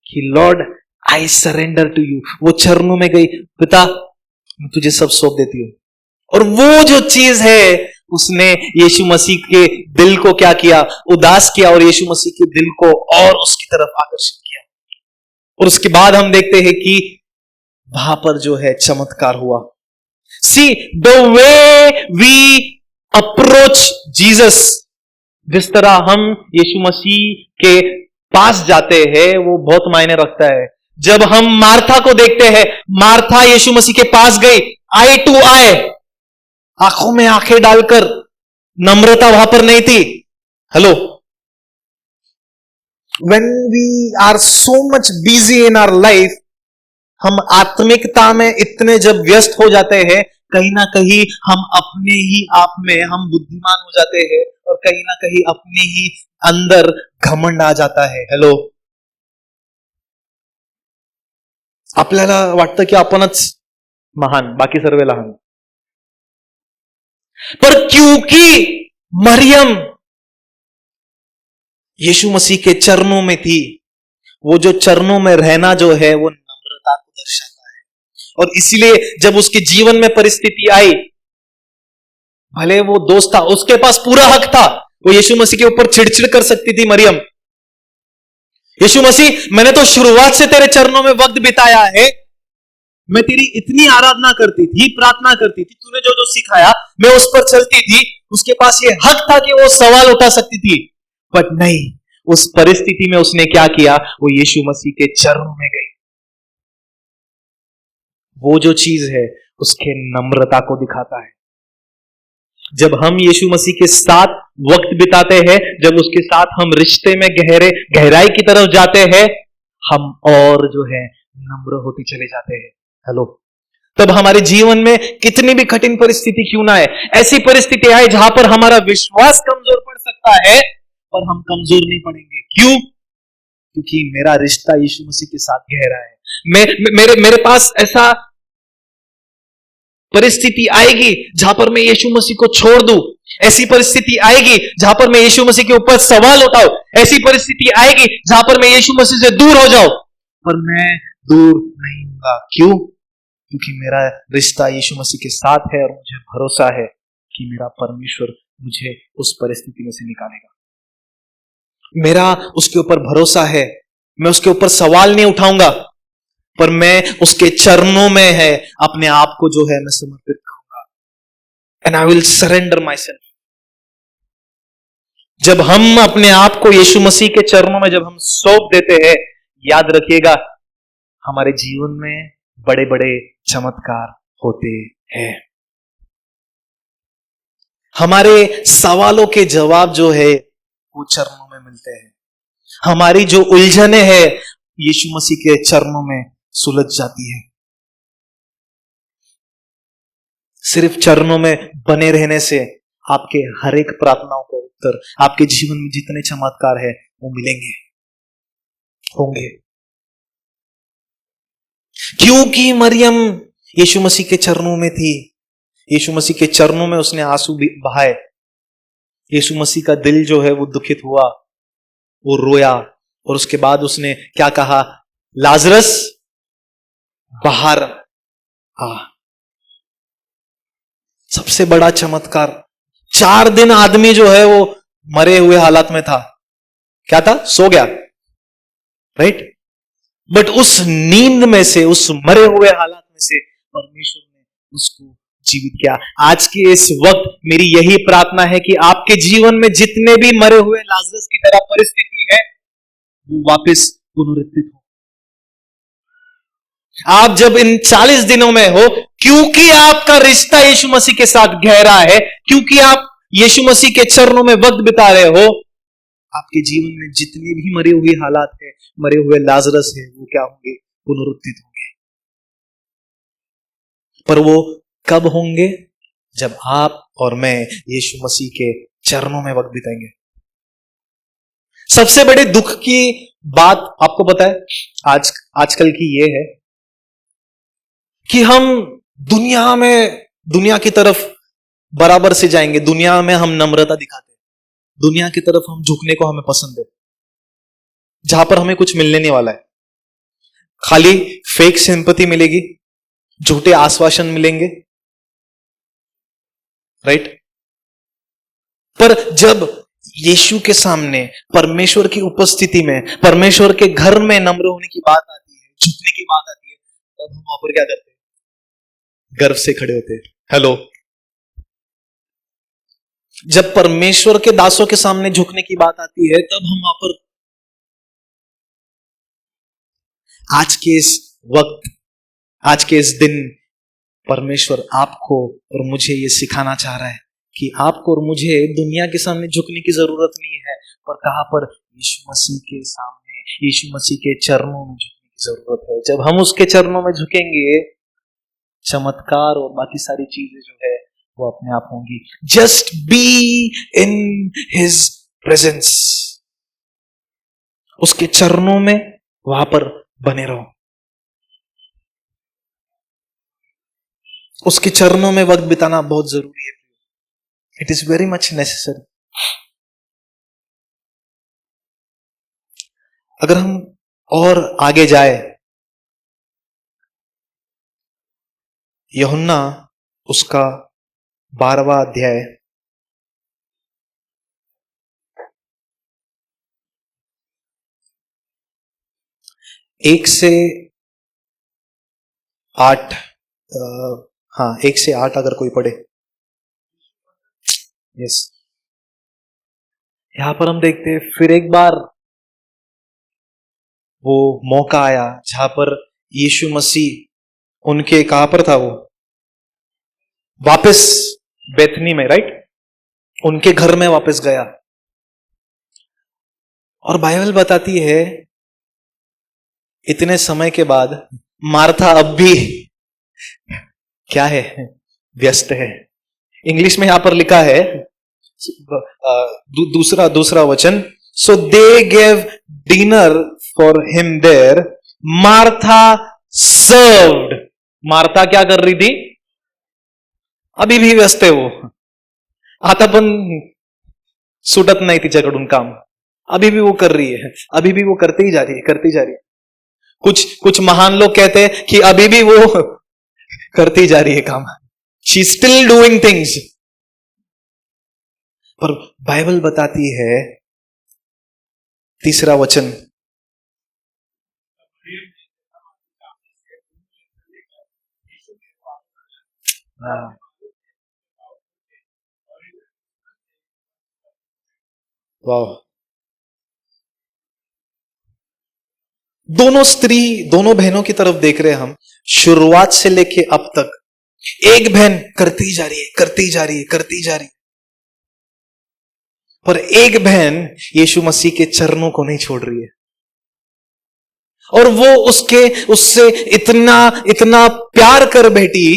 कि lord I surrender to you. वो चरणों में गई, पिता मैं तुझे सब सौंप देती हूं। और वो जो चीज है उसने यीशु मसीह के दिल को क्या किया, उदास किया, और यीशु मसीह के दिल को और उसकी तरफ आकर्षित किया। और उसके बाद हम देखते हैं कि वहां पर जो है चमत्कार हुआ। See the way we approach Jesus, जिस तरह हम यीशु मसीह के पास जाते हैं वो बहुत मायने रखता है। जब हम मार्था को देखते हैं, मार्था यीशु मसीह के पास गई, आई टू आई, आंखों में आंखें डालकर, नम्रता वहां पर नहीं थी। Hello, when we are so much busy in our life, हम आत्मिकता में इतने जब व्यस्त हो जाते हैं, कहीं ना कहीं हम अपने ही आप में हम बुद्धिमान हो जाते हैं और कहीं ना कहीं अपने ही अंदर घमंड आ जाता है। हेलो, आपल्याला वाटतं की आपणच महान, बाकी सर्व लहान। पर क्योंकि मरियम यीशु मसीह के चरणों में थी, वो जो चरणों में रहना जो है वो नम्रता को दर्शाता है। और इसलिए जब उसके जीवन में परिस्थिति आई, भले वो दोस्त था, उसके पास पूरा हक था, वो यीशु मसीह के ऊपर चिड़चिड़ कर सकती थी। मरियम, यीशु मसीह मैंने तो शुरुआत से तेरे चरणों में वक्त बिताया है, मैं तेरी इतनी आराधना करती थी, प्रार्थना करती थी, तूने जो जो सिखाया मैं उस पर चलती थी। उसके पास ये हक था कि वो सवाल उठा सकती थी, बट नहीं, उस परिस्थिति में उसने क्या किया, वो यीशु मसीह के चरणों में गई। वो जो चीज है उसके नम्रता को दिखाता है। जब हम यीशु मसीह के साथ वक्त बिताते हैं, जब उसके साथ हम रिश्ते में गहराई की तरफ जाते हैं, हम और जो है नम्र होते चले जाते हैं। हेलो, तब हमारे जीवन में कितनी भी कठिन परिस्थिति क्यों ना आए, ऐसी परिस्थिति आए जहां पर हमारा विश्वास कमजोर पड़ सकता है, पर हम कमजोर नहीं पड़ेंगे। क्यों? क्योंकि मेरा रिश्ता यीशु मसीह के साथ गहरा है। मेरे पास ऐसा परिस्थिति आएगी जहां पर मैं यीशु मसीह को छोड़ दूं, ऐसी परिस्थिति आएगी जहां पर मैं यीशु मसीह के ऊपर सवाल उठाऊं, ऐसी परिस्थिति आएगी जहां पर मैं यीशु मसीह से दूर हो जाऊं, पर मैं दूर नहीं होगा। क्यों? क्योंकि मेरा रिश्ता यीशु मसीह के साथ है और मुझे भरोसा है कि मेरा परमेश्वर मुझे उस परिस्थिति में से निकालेगा। मेरा उसके ऊपर भरोसा है, मैं उसके ऊपर सवाल नहीं उठाऊंगा, पर मैं उसके चरणों में है अपने आप को जो है मैं समर्पित करूंगा। And I will surrender my self. जब हम अपने आप को यीशु मसीह के चरणों में जब हम सौंप देते हैं, याद रखिएगा हमारे जीवन में बड़े बड़े चमत्कार होते हैं। हमारे सवालों के जवाब जो है वो चरणों में मिलते हैं। हमारी जो उलझने हैं यीशु मसीह के चरणों में सुलझ जाती है। सिर्फ चरणों में बने रहने से आपके हर एक प्रार्थनाओं का उत्तर, आपके जीवन में जितने चमत्कार है वो मिलेंगे, होंगे। क्योंकि मरियम यीशु मसीह के चरणों में थी, यीशु मसीह के चरणों में उसने आंसू बहाए, यीशु मसीह का दिल जो है वो दुखित हुआ, वो रोया, और उसके बाद उसने क्या कहा, लाजरस बाहर आ। सबसे बड़ा चमत्कार, 4 दिन आदमी जो है वो मरे हुए हालत में था, क्या था, सो गया, राइट। बट उस नींद में से, उस मरे हुए हालत में से परमेश्वर ने उसको जीवित किया। आज के इस वक्त मेरी यही प्रार्थना है कि आपके जीवन में जितने भी मरे हुए लाजरस की तरह परिस्थिति है वो वापस पुनरुत्थित हो। आप जब इन 40 दिनों में हो, क्योंकि आपका रिश्ता यीशु मसीह के साथ गहरा है, क्योंकि आप यीशु मसीह के चरणों में वक्त बिता रहे हो, आपके जीवन में जितने भी मरे हुए हालात है, मरे हुए लाजरस है, वो क्या होंगे, पुनरुत्थित होंगे। पर वो कब होंगे, जब आप और मैं यीशु मसीह के चरणों में वक्त बिताएंगे। सबसे बड़े दुख की बात आपको पता है आजकल की ये है कि हम दुनिया की तरफ बराबर से जाएंगे। दुनिया में हम नम्रता दिखाते हैं, दुनिया की तरफ हम झुकने को हमें पसंद है, जहां पर हमें कुछ मिलने नहीं वाला है। खाली फेक सिंपैथी मिलेगी, झूठे आश्वासन मिलेंगे, राइट। पर जब यीशु के सामने, परमेश्वर की उपस्थिति में, परमेश्वर के घर में नम्र होने की बात आती है, झुकने की बात आती है, तब हम वहां पर क्या करते हैं, गर्व से खड़े होते हैं। हेलो। जब परमेश्वर के दासों के सामने झुकने की बात आती है, तब हम वहां पर, आज के इस वक्त, आज के इस दिन परमेश्वर आपको और मुझे ये सिखाना चाह रहा है कि आपको और मुझे दुनिया के सामने झुकने की जरूरत नहीं है, पर कहां पर, यीशु मसीह के सामने, यीशु मसीह के चरणों में झुकने की जरूरत है। जब हम उसके चरणों में झुकेंगे, चमत्कार और बाकी सारी चीजें जो है वो अपने आप होंगी। Just be in his presence, उसके चरणों में वहां पर बने रहो, उसके चरणों में वक्त बिताना बहुत जरूरी है। It is very much necessary. अगर हम और आगे जाए, यूहन्ना उसका 12वां अध्याय, 1 से 8, 1 से 8 अगर कोई पढ़े। यस। यहां पर हम देखते हैं फिर एक बार वो मौका आया जहां पर यीशु मसीह उनके, कहां पर था वो, वापस बेथनी में, राइट, उनके घर में वापस गया। और बाइबल बताती है इतने समय के बाद मार्था अब भी क्या है, व्यस्त है। इंग्लिश में यहां पर लिखा है दूसरा वचन, so they gave dinner for him there, Martha served. Martha क्या कर रही थी, अभी भी व्यस्त है वो, आता पण सुटत नाही तिच्याकडून काम, अभी भी वो कर रही है, अभी भी वो करती ही जा रही है, करती जा रही है। कुछ महान लोग कहते हैं कि अभी भी वो करती जा रही है काम, शी स्टिल डूइंग थिंग्स। पर बाइबल बताती है, 3 वचन, वाह। दोनों बहनों की तरफ देख रहे हैं हम, शुरुआत से लेके अब तक एक बहन करती जा रही है, करती जा रही है, करती जा रही है, पर एक बहन यीशु मसीह के चरणों को नहीं छोड़ रही है। और वो उससे इतना इतना प्यार कर बैठी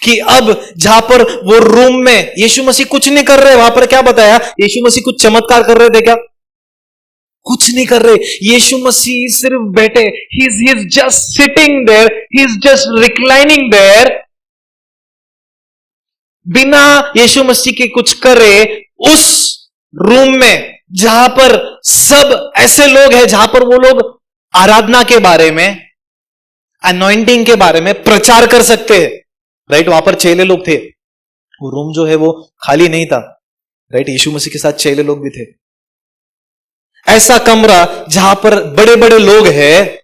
कि अब जहां पर वो रूम में यीशु मसीह कुछ नहीं कर रहे, वहां पर क्या बताया, यीशु मसीह कुछ चमत्कार कर रहे थे क्या? कुछ नहीं कर रहे। यीशु मसीह सिर्फ बैठे, he is just sitting there, he is just reclining there. बिना यीशु मसीह के कुछ करे उस रूम में जहां पर सब ऐसे लोग हैं, जहां पर वो लोग आराधना के बारे में, अनॉइंटिंग के बारे में प्रचार कर सकते हैं, राइट? वहां पर चेले लोग थे, वो रूम जो है वो खाली नहीं था, राइट? यीशु मसीह के साथ चेले लोग भी थे। ऐसा कमरा जहां पर बड़े बड़े लोग हैं,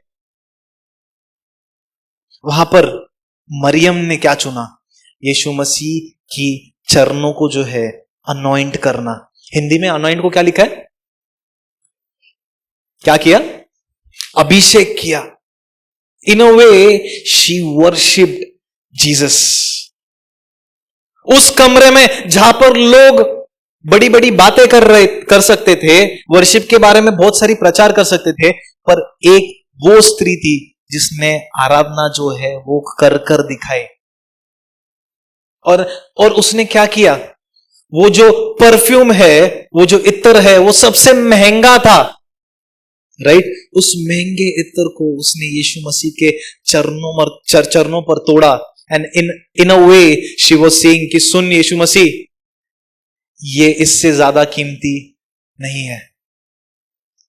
वहां पर मरियम ने क्या चुना? यीशु मसीह की चरणों को जो है अनॉइंट करना। हिंदी में अनॉइंट को क्या लिखा है? क्या किया? अभिषेक किया। In a way she worshipped Jesus. उस कमरे में जहां पर लोग बड़ी बड़ी बातें कर सकते थे, वर्शिप के बारे में बहुत सारी प्रचार कर सकते थे, पर एक वो स्त्री थी जिसने आराधना जो है वो कर कर दिखाई। और उसने क्या किया? वो जो परफ्यूम है, वो जो इत्र है, वो सबसे महंगा था, राइट? उस महंगे इत्र को उसने यीशु मसीह के चरणों पर तोड़ा। And in a way she was saying कि सुन यीशु मसीह, ये इससे ज्यादा कीमती नहीं है,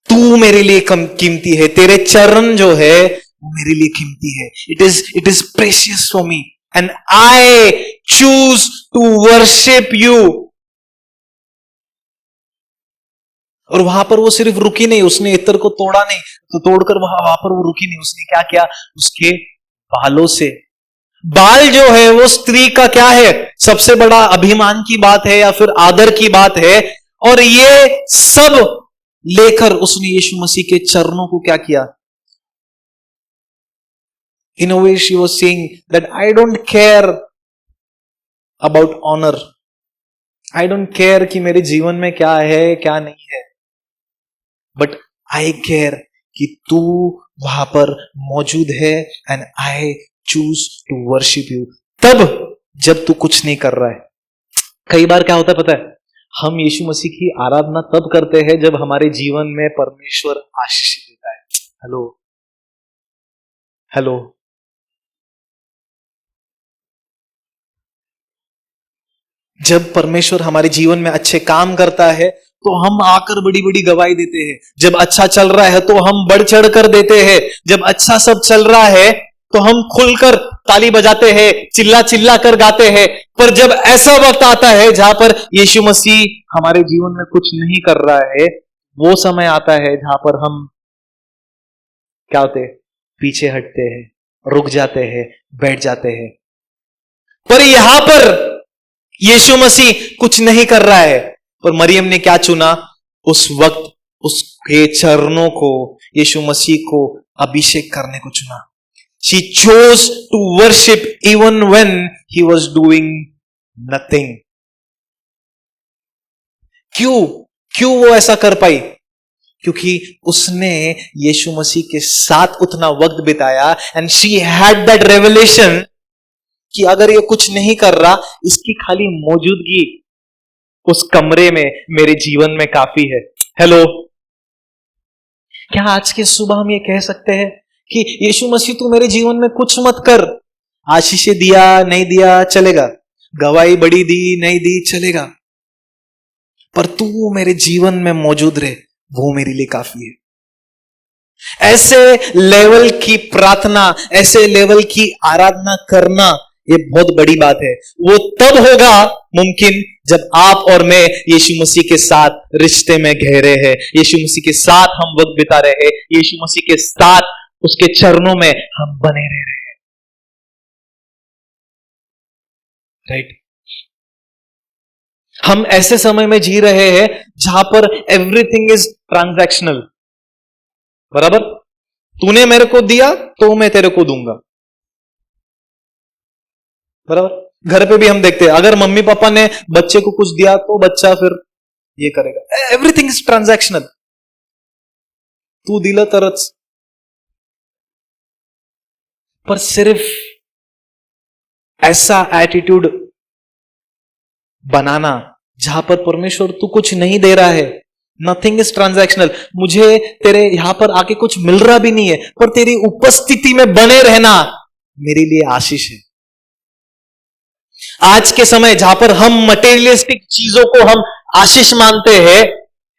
तू मेरे लिए कीमती है, तेरे चरण जो है वो मेरे लिए कीमती है। It is precious for me and I choose to worship you. और वहां पर वो सिर्फ रुकी नहीं, उसने इत्र को तोड़ा नहीं, तो तोड़कर वहां पर वो रुकी नहीं, उसने क्या किया? उसके बालों से, बाल जो है वो स्त्री का क्या है? सबसे बड़ा अभिमान की बात है या फिर आदर की बात है, और ये सब लेकर उसने यीशु मसीह के चरणों को क्या किया? In a way she was saying that I don't care about honour, I don't care कि मेरे जीवन में क्या है क्या नहीं है, बट आई केयर कि तू वहां पर मौजूद है and I choose to worship you. तब जब तू कुछ नहीं कर रहा है। कई बार क्या होता है पता है? हम यीशु मसीह की आराधना तब करते हैं जब हमारे जीवन में परमेश्वर आशीष देता है। हेलो हेलो, जब परमेश्वर हमारे जीवन में अच्छे काम करता है तो हम आकर बड़ी बड़ी गवाही देते हैं। जब अच्छा चल रहा है तो हम बढ़ चढ़ कर देते हैं। जब अच्छा सब चल रहा है तो हम खुलकर ताली बजाते हैं, चिल्ला चिल्ला कर गाते हैं। पर जब ऐसा वक्त आता है जहां पर यीशु मसीह हमारे जीवन में कुछ नहीं कर रहा है, वो समय आता है जहां पर हम क्या होते हैं? पीछे हटते हैं, रुक जाते हैं, बैठ जाते हैं। पर यहां पर यीशु मसीह कुछ नहीं कर रहा है, पर मरियम ने क्या चुना? उस वक्त उसके चरणों को, यीशु मसीह को अभिषेक करने को चुना। She chose to worship even when he was doing nothing. क्यों वो ऐसा कर पाई? क्योंकि उसने यीशु मसीह के साथ उतना वक्त बिताया and she had that revelation कि अगर ये कुछ नहीं कर रहा, इसकी खाली मौजूदगी उस कमरे में मेरे जीवन में काफी है। हेलो, क्या आज के सुबह हम ये कह सकते हैं कि यीशु मसीह तू मेरे जीवन में कुछ मत कर, आशीष दिया नहीं दिया चलेगा, गवाही बड़ी दी नहीं दी चलेगा, पर तू मेरे जीवन में मौजूद रहे, वो मेरे लिए काफी है। ऐसे लेवल की प्रार्थना, ऐसे लेवल की आराधना करना, ये बहुत बड़ी बात है। वो तब होगा मुमकिन जब आप और मैं यीशु मसीह के साथ रिश्ते में गहरे हैं, यीशु मसीह के साथ हम वक्त बिता रहे हैं, यीशु मसीह के साथ उसके चरणों में हम बने रह रहे हैं, राइट? हम ऐसे समय में जी रहे हैं जहां पर एवरीथिंग इज ट्रांजैक्शनल, बराबर? तूने मेरे को दिया तो मैं तेरे को दूंगा, बराबर? घर पे भी हम देखते हैं, अगर मम्मी पापा ने बच्चे को कुछ दिया तो बच्चा फिर ये करेगा। Everything is transactional. तू दिलं तरच पर सिर्फ ऐसा एटीट्यूड बनाना जहां पर परमेश्वर तू कुछ नहीं दे रहा है, नथिंग इज ट्रांजैक्शनल, मुझे तेरे यहां पर आके कुछ मिल रहा भी नहीं है, पर तेरी उपस्थिति में बने रहना मेरे लिए आशीष है। आज के समय जहां पर हम मटेरियलिस्टिक चीजों को हम आशीष मानते हैं,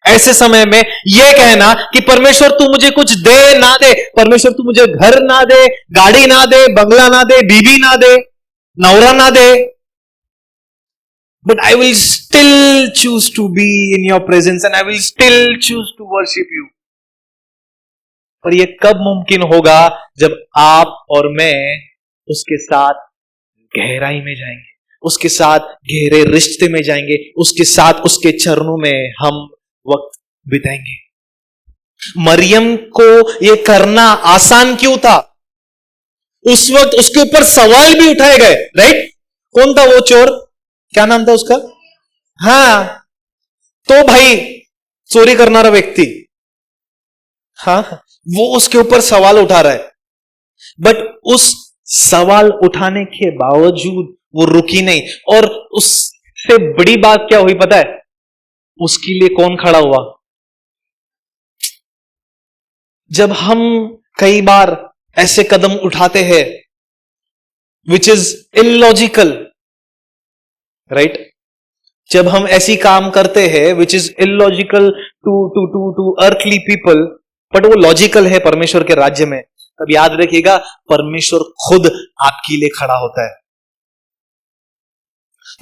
ऐसे समय में यह कहना कि परमेश्वर तू मुझे कुछ दे ना दे, परमेश्वर तू मुझे घर ना दे, गाड़ी ना दे, बंगला ना दे, बीवी ना दे, नौरा ना दे, but I will still choose to be in your presence and I will still choose to worship you। और यह कब मुमकिन होगा? जब आप और मैं उसके साथ गहराई में जाएंगे, उसके साथ गहरे रिश्ते में जाएंगे, उसके साथ उसके चरणों में हम वक्त बिताएंगे। मरियम को यह करना आसान क्यों था? उस वक्त उसके ऊपर सवाल भी उठाए गए, राइट? कौन था वो चोर? क्या नाम था उसका? हाँ, तो भाई चोरी करना व्यक्ति, हाँ, वो उसके ऊपर सवाल उठा रहा है, बट उस सवाल उठाने के बावजूद वो रुकी नहीं। और उससे बड़ी बात क्या हुई पता है? उसके लिए कौन खड़ा हुआ? जब हम कई बार ऐसे कदम उठाते हैं विच इज इलॉजिकल, राइट? जब हम ऐसी काम करते हैं which is illogical to earthly people, but वो लॉजिकल है परमेश्वर के राज्य में, तब याद रखिएगा परमेश्वर खुद आपके लिए खड़ा होता है।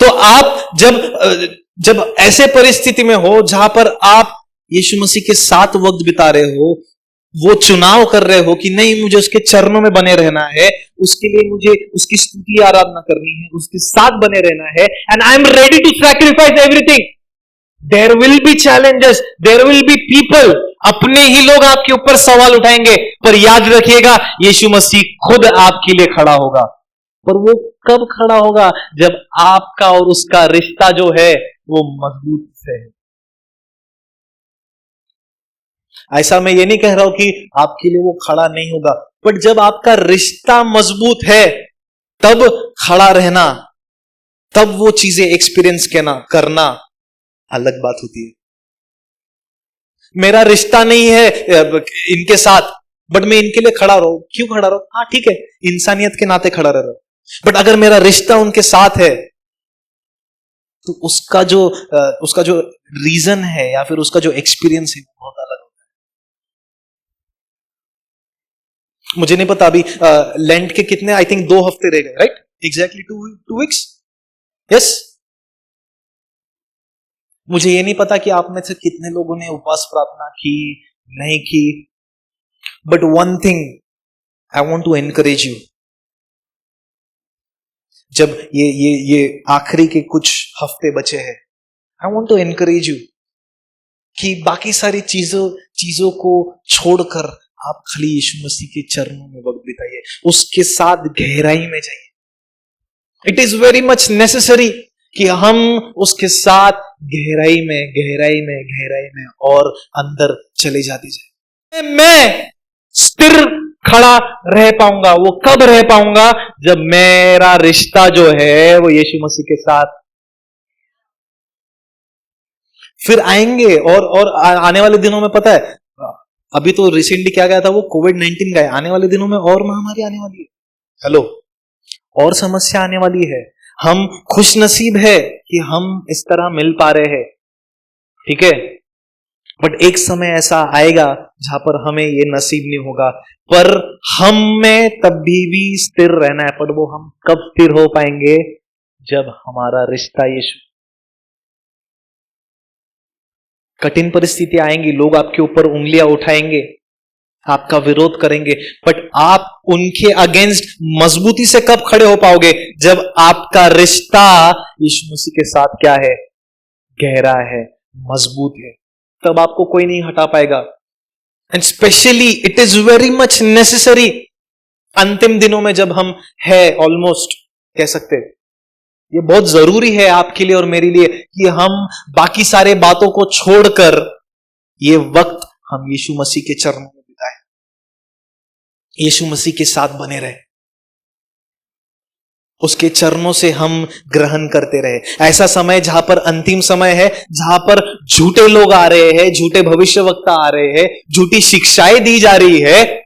तो आप जब ऐसे परिस्थिति में हो जहां पर आप यीशु मसीह के साथ वक्त बिता रहे हो, वो चुनाव कर रहे हो कि नहीं मुझे उसके चरणों में बने रहना है, उसके लिए मुझे उसकी स्तुति आराधना करनी है, उसके साथ बने रहना है, and I am ready to sacrifice everything. There will be challenges, there will be people, अपने ही लोग आपके ऊपर सवाल उठाएंगे, पर याद रखिएगा यीशु मसीह खुद आपके लिए खड़ा होगा। पर वो कब खड़ा होगा? जब आपका और उसका रिश्ता जो है वो मजबूत से है। ऐसा मैं ये नहीं कह रहा हूं कि आपके लिए वो खड़ा नहीं होगा, बट जब आपका रिश्ता मजबूत है तब खड़ा रहना, तब वो चीजें एक्सपीरियंस करना अलग बात होती है। मेरा रिश्ता नहीं है इनके साथ, बट मैं इनके लिए खड़ा रहूं, क्यों खड़ा रहूं? हाँ ठीक है, इंसानियत के नाते खड़ा रह रहा हूं, बट अगर मेरा रिश्ता उनके साथ है तो उसका जो रीजन है या फिर उसका जो एक्सपीरियंस है बहुत अलग होता है। मुझे नहीं पता अभी लेंट के कितने, आई थिंक 2 हफ्ते रह गए, राइट? Exactly 2 weeks, yes. मुझे ये नहीं पता कि आप में से कितने लोगों ने उपवास प्रार्थना की, नहीं की, but one thing I want to encourage you, जब ये आखिरी के कुछ हफ्ते बचे हैं, I want to encourage you कि बाकी सारी चीजों को छोड़कर आप खाली यीशु मसीह के चरणों में वक्त बिताइए, उसके साथ गहराई में जाइए। It is very much necessary कि हम उसके साथ गहराई में और अंदर चले जाते जाए। मैं स्थिर खड़ा रह पाऊंगा, वो कब रह पाऊंगा? जब मेरा रिश्ता जो है वो यीशु मसीह के साथ। फिर आएंगे और आने वाले दिनों में पता है, अभी तो रिसेंटली क्या गया था, वो कोविड-19 गया, आने वाले दिनों में और महामारी आने वाली है, हेलो, और समस्या आने वाली है। हम खुश नसीब है कि हम इस तरह मिल पा रहे हैं, ठीक है, बट एक समय ऐसा आएगा जहां पर हमें ये नसीब नहीं होगा, पर हम में तब भी स्थिर रहना है। पर वो हम कब स्थिर हो पाएंगे? जब हमारा रिश्ता यीशु। कठिन परिस्थिति आएंगी, लोग आपके ऊपर उंगलियां उठाएंगे, आपका विरोध करेंगे, बट आप उनके अगेंस्ट मजबूती से कब खड़े हो पाओगे? जब आपका रिश्ता यीशु मसीह के साथ क्या है? गहरा है, मजबूत है, तब आपको कोई नहीं हटा पाएगा। And specially it is very much necessary अंतिम दिनों में जब हम है, ऑलमोस्ट कह सकते, ये बहुत जरूरी है आपके लिए और मेरे लिए कि हम बाकी सारे बातों को छोड़कर ये वक्त हम यीशु मसीह के चरणों में बिताएं, यीशु मसीह के साथ बने रहे। उसके चरणों से हम ग्रहण करते रहे। ऐसा समय जहां पर अंतिम समय है, जहां पर झूठे लोग आ रहे हैं, झूठे भविष्यवक्ता आ रहे हैं, झूठी शिक्षाएं दी जा रही है,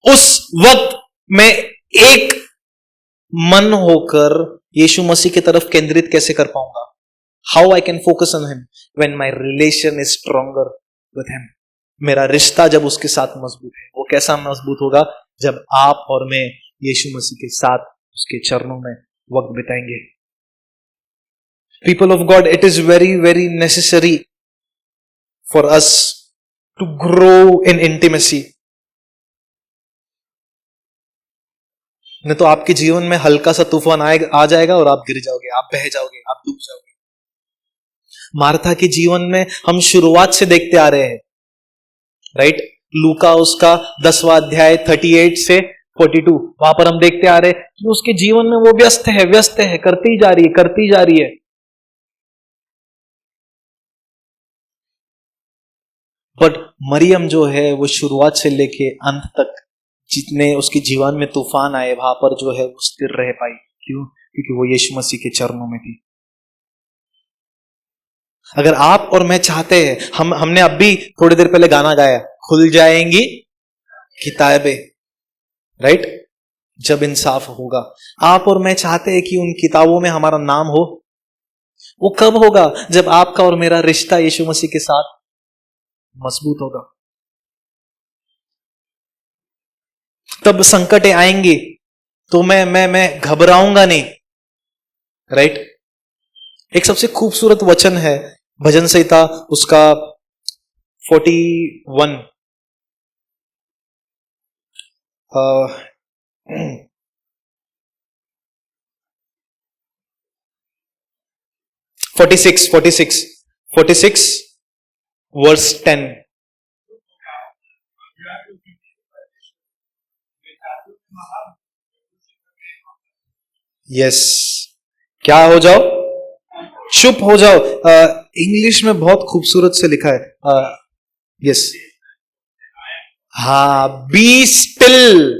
उस वक्त मैं एक मन होकर यीशु मसीह की तरफ केंद्रित कैसे कर पाऊंगा? How I can focus on him when my relation is stronger with him. मेरा रिश्ता जब उसके साथ मजबूत है, वो कैसा मजबूत होगा? जब आप और मैं यीशु मसीह के साथ उसके चरणों में वक्त बिताएंगे। People of God, it is very very necessary for us to grow in intimacy. नहीं तो आपके जीवन में हल्का सा तूफान आ जाएगा और आप गिर जाओगे, आप बह जाओगे, आप डूब जाओगे। मार्था के जीवन में हम शुरुआत से देखते आ रहे हैं, राइट? लूका उसका 10वां अध्याय 38 से 42, वहां पर हम देखते आ रहे हैं कि उसके जीवन में वो व्यस्त है, करती जा रही है। बट मरियम जो है वो शुरुआत से लेके अंत तक जितने उसके जीवन में तूफान आए, वहां पर जो है वो स्थिर रह पाई। क्यों? क्योंकि वो यीशु मसीह के चरणों में थी। अगर आप और मैं चाहते हैं, हमने अभी थोड़ी देर पहले गाना गाया, खुल जाएंगी किताबें, राइट? जब इंसाफ होगा। आप और मैं चाहते हैं कि उन किताबों में हमारा नाम हो। वो कब होगा? जब आपका और मेरा रिश्ता यीशु मसीह के साथ मजबूत होगा। तब संकटें आएंगी तो मैं घबराऊंगा नहीं, राइट? एक सबसे खूबसूरत वचन है भजन संहिता उसका 41 46 वर्स 10। यस, क्या हो जाओ? चुप हो जाओ। इंग्लिश में बहुत खूबसूरत से लिखा है। यस, हाँ, बी स्टिल,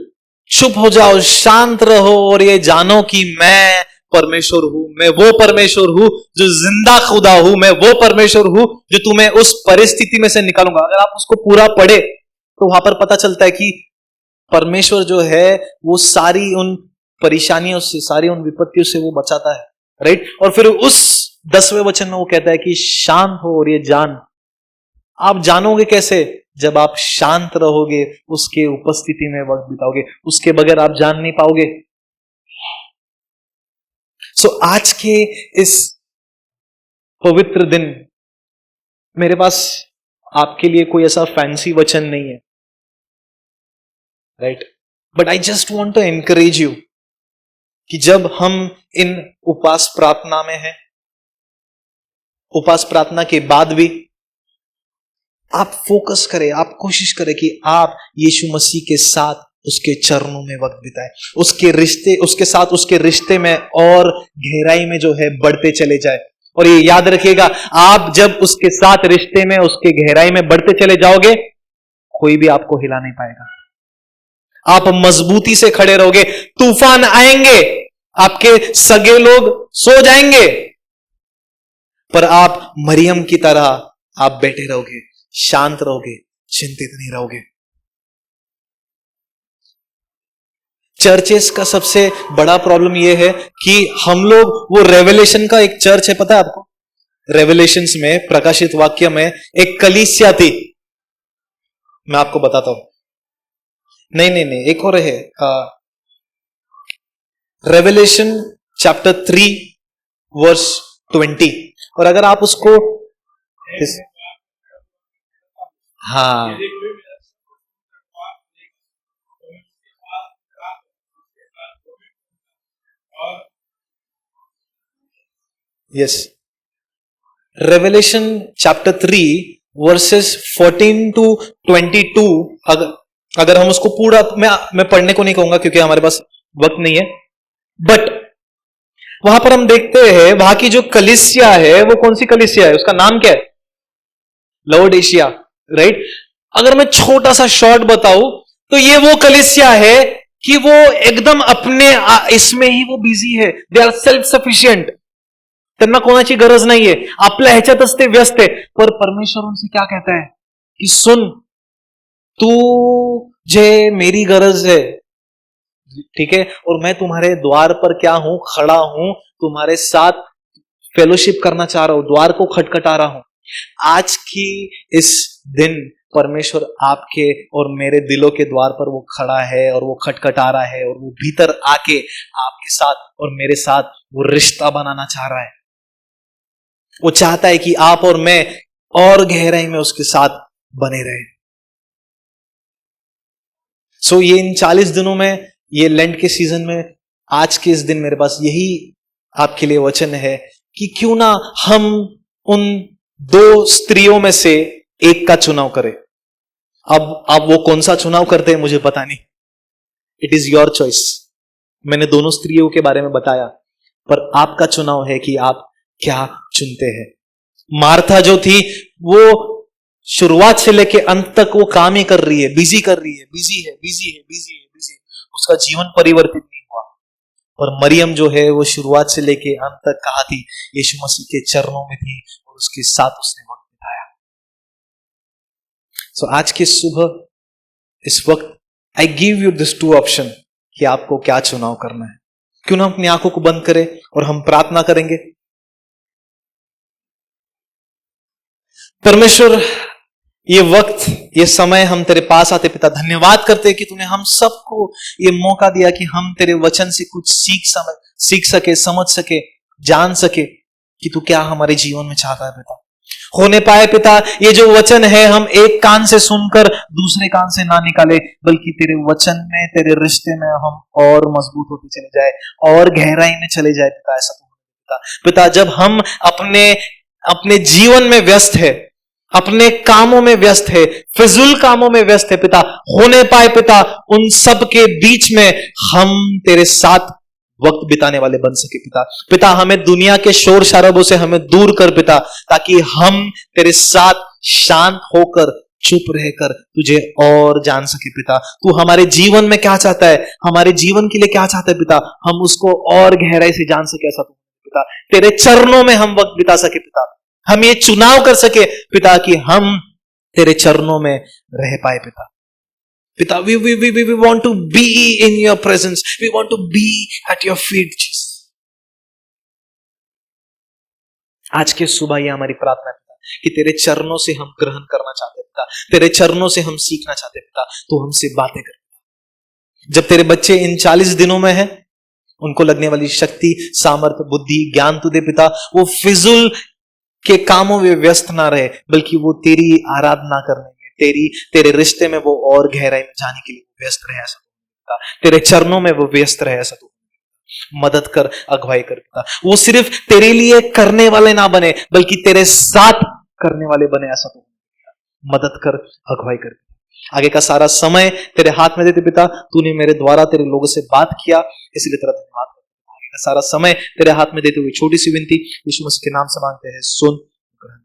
चुप हो जाओ, शांत रहो और ये जानो कि मैं परमेश्वर हूं। मैं वो परमेश्वर हूं जो जिंदा खुदा हूं। मैं वो परमेश्वर हूं जो तुम्हें उस परिस्थिति में से निकालूंगा। अगर आप उसको पूरा पढ़े तो वहां पर पता चलता है कि परमेश्वर जो है वो सारी उन परेशानियों से, सारी उन विपत्तियों से वो बचाता है, राइट? और फिर उस 10वें वचन में वो कहता है कि शांत हो और ये जान। आप जानोगे कैसे? जब आप शांत रहोगे, उसके उपस्थिति में वक्त बिताओगे। उसके बगैर आप जान नहीं पाओगे। सो आज के इस पवित्र दिन मेरे पास आपके लिए कोई ऐसा फैंसी वचन नहीं है, right? But I just want to encourage you कि जब हम इन उपवास प्रार्थना में हैं, उपवास प्रार्थना के बाद भी आप फोकस करें, आप कोशिश करें कि आप यीशु मसीह के साथ उसके चरणों में वक्त बिताएं, उसके साथ उसके रिश्ते में और गहराई में जो है बढ़ते चले जाए। और ये याद रखिएगा, आप जब उसके साथ रिश्ते में, उसके गहराई में बढ़ते चले जाओगे, कोई भी आपको हिला नहीं पाएगा। आप मजबूती से खड़े रहोगे। तूफान आएंगे, आपके सगे लोग सो जाएंगे, पर आप मरियम की तरह आप बैठे रहोगे, शांत रहोगे, चिंतित नहीं रहोगे। चर्चेस का सबसे बड़ा प्रॉब्लम यह है कि हम लोग, वो रेवलेशन का एक चर्च है, पता है आपको? रेवलेशंस में, प्रकाशित वाक्य में एक कलीसिया थी। मैं आपको बताता हूं। नहीं, एक और है, रेवलेशन चैप्टर 3 वर्स 20। और अगर आप उसको, हाँ, yes, revelation chapter 3 versus 14 to 22। अगर हम उसको पूरा, मैं पढ़ने को नहीं कहूंगा क्योंकि हमारे पास वक्त नहीं है, बट वहां पर हम देखते हैं वहां की जो कलीसिया है वो कौन सी कलीसिया है? उसका नाम क्या है? लाओडिकिया, राइट? अगर मैं छोटा सा शॉर्ट बताऊं तो ये वो कलीसिया है कि वो एकदम अपने इसमें ही वो बिझी है, दे आर सेल्फ सफिशियंट, त्यांना कोणाची गरज नाहीये, आपल्या ह्याच्यातच ते व्यस्त आहे. पर परमेश्वर उनसे क्या कहता है कि सुन, तू जे मेरी गरज है, ठीक है, और मैं तुम्हारे द्वार पर क्या हूं, खड़ा हूं, तुम्हारे साथ फेलोशिप करना चाह रहा हूं, द्वार को खटखटा रहा हूं. आज की इस दिन परमेश्वर आपके और मेरे दिलों के द्वार पर वो खड़ा है और वो खटखटा रहा है और वो भीतर आके आपके साथ और मेरे साथ वो रिश्ता बनाना चाह रहा है. वो चाहता है कि आप और मैं और गहराई में उसके साथ बने रहे. सो ये इन 40 दिनों में, ये लेंट के सीजन में, आज के इस दिन मेरे पास यही आपके लिए वचन है कि क्यों ना हम उन 2 स्त्रियों में से एक का चुनाव करें. अब वो कौन सा चुनाव करते हैं मुझे पता नहीं, इट इज योर चॉइस. मैंने दोनों स्त्रियों के बारे में बताया, पर आपका चुनाव है कि आप क्या चुनते हैं. मार्था जो थी, वो शुरुआत से लेके अंत तक वो काम ही कर रही है, बिजी कर रही है, बिजी. उसका जीवन परिवर्तित नहीं हुआ. और मरियम जो है, वो शुरुआत से लेके अंत तक कहा थी, यीशु मसीह के चरणों में थी और उसके साथ उसने वक्त बिताया. सो आज की सुबह, इस वक्त, I give you this 2 option कि आपको क्या चुनाव करना है. क्यों ना अपनी आंखों को बंद करें और हम प्रार्थना करेंगे. परमेश्वर, ये वक्त, ये समय हम तेरे पास आते पिता, धन्यवाद करते कि तूने हम सबको ये मौका दिया कि हम तेरे वचन से कुछ सीख सके, समझ सके, जान सके कि तू क्या हमारे जीवन में चाहता है पिता. होने पाए पिता, ये जो वचन है हम एक कान से सुनकर दूसरे कान से ना निकाले, बल्कि तेरे वचन में, तेरे रिश्ते में हम और मजबूत होते चले जाए और गहराई में चले जाए पिता. ऐसा तो पिता, जब हम अपने जीवन में व्यस्त है, अपने कामों में व्यस्त है, फिजूल कामों में व्यस्त है पिता, होने पाए पिता उन सब के बीच में हम तेरे साथ वक्त बिताने वाले बन सके पिता. हमें दुनिया के शोर शराबों से हमें दूर कर पिता, ताकि हम तेरे साथ शांत होकर, चुप रहकर तुझे और जान सके पिता. तू हमारे जीवन में क्या चाहता है, हमारे जीवन के लिए क्या चाहता है पिता, हम उसको और गहराई से जान सके. ऐसा पिता, तेरे चरणों में हम वक्त बिता सके पिता. हम ये चुनाव कर सके पिता कि हम तेरे चरणों में रह पाए पिता. we want to be in your presence. We want to be at your feet, Jesus. आज के सुबह ये हमारी प्रार्थना है पिता, कि तेरे चरणों से हम ग्रहण करना चाहते हैं पिता, तेरे चरणों से हम सीखना चाहते हैं पिता. तो हमसे बातें कर. जब तेरे बच्चे इन 40 दिनों में हैं, उनको लगने वाली शक्ति, सामर्थ्य, बुद्धि, ज्ञान तू दे पिता. वो फिजूल के कामों में व्यस्त ना रहे, बल्कि वो तेरी आराधना करने में, तेरे रिश्ते में वो और गहराई में जाने के लिए व्यस्त रहे. ऐसा तो तेरे चरणों में वो व्यस्त रहे. ऐसा तो मदद कर, अगुवाई कर पिता. वो सिर्फ तेरे लिए करने वाले ना बने, बल्कि तेरे साथ करने वाले बने. ऐसा तो मदद कर, अगुवाई कर. आगे का सारा समय तेरे हाथ में देते पिता. तूने मेरे द्वारा तेरे लोगों से बात किया, इसलिए तेरा धन्यवाद. आगे का सारा समय तेरे हाथ में देते हुए छोटी सी विनती यीशु मसीह के नाम से मांगते हैं, सुन, ग्रहण.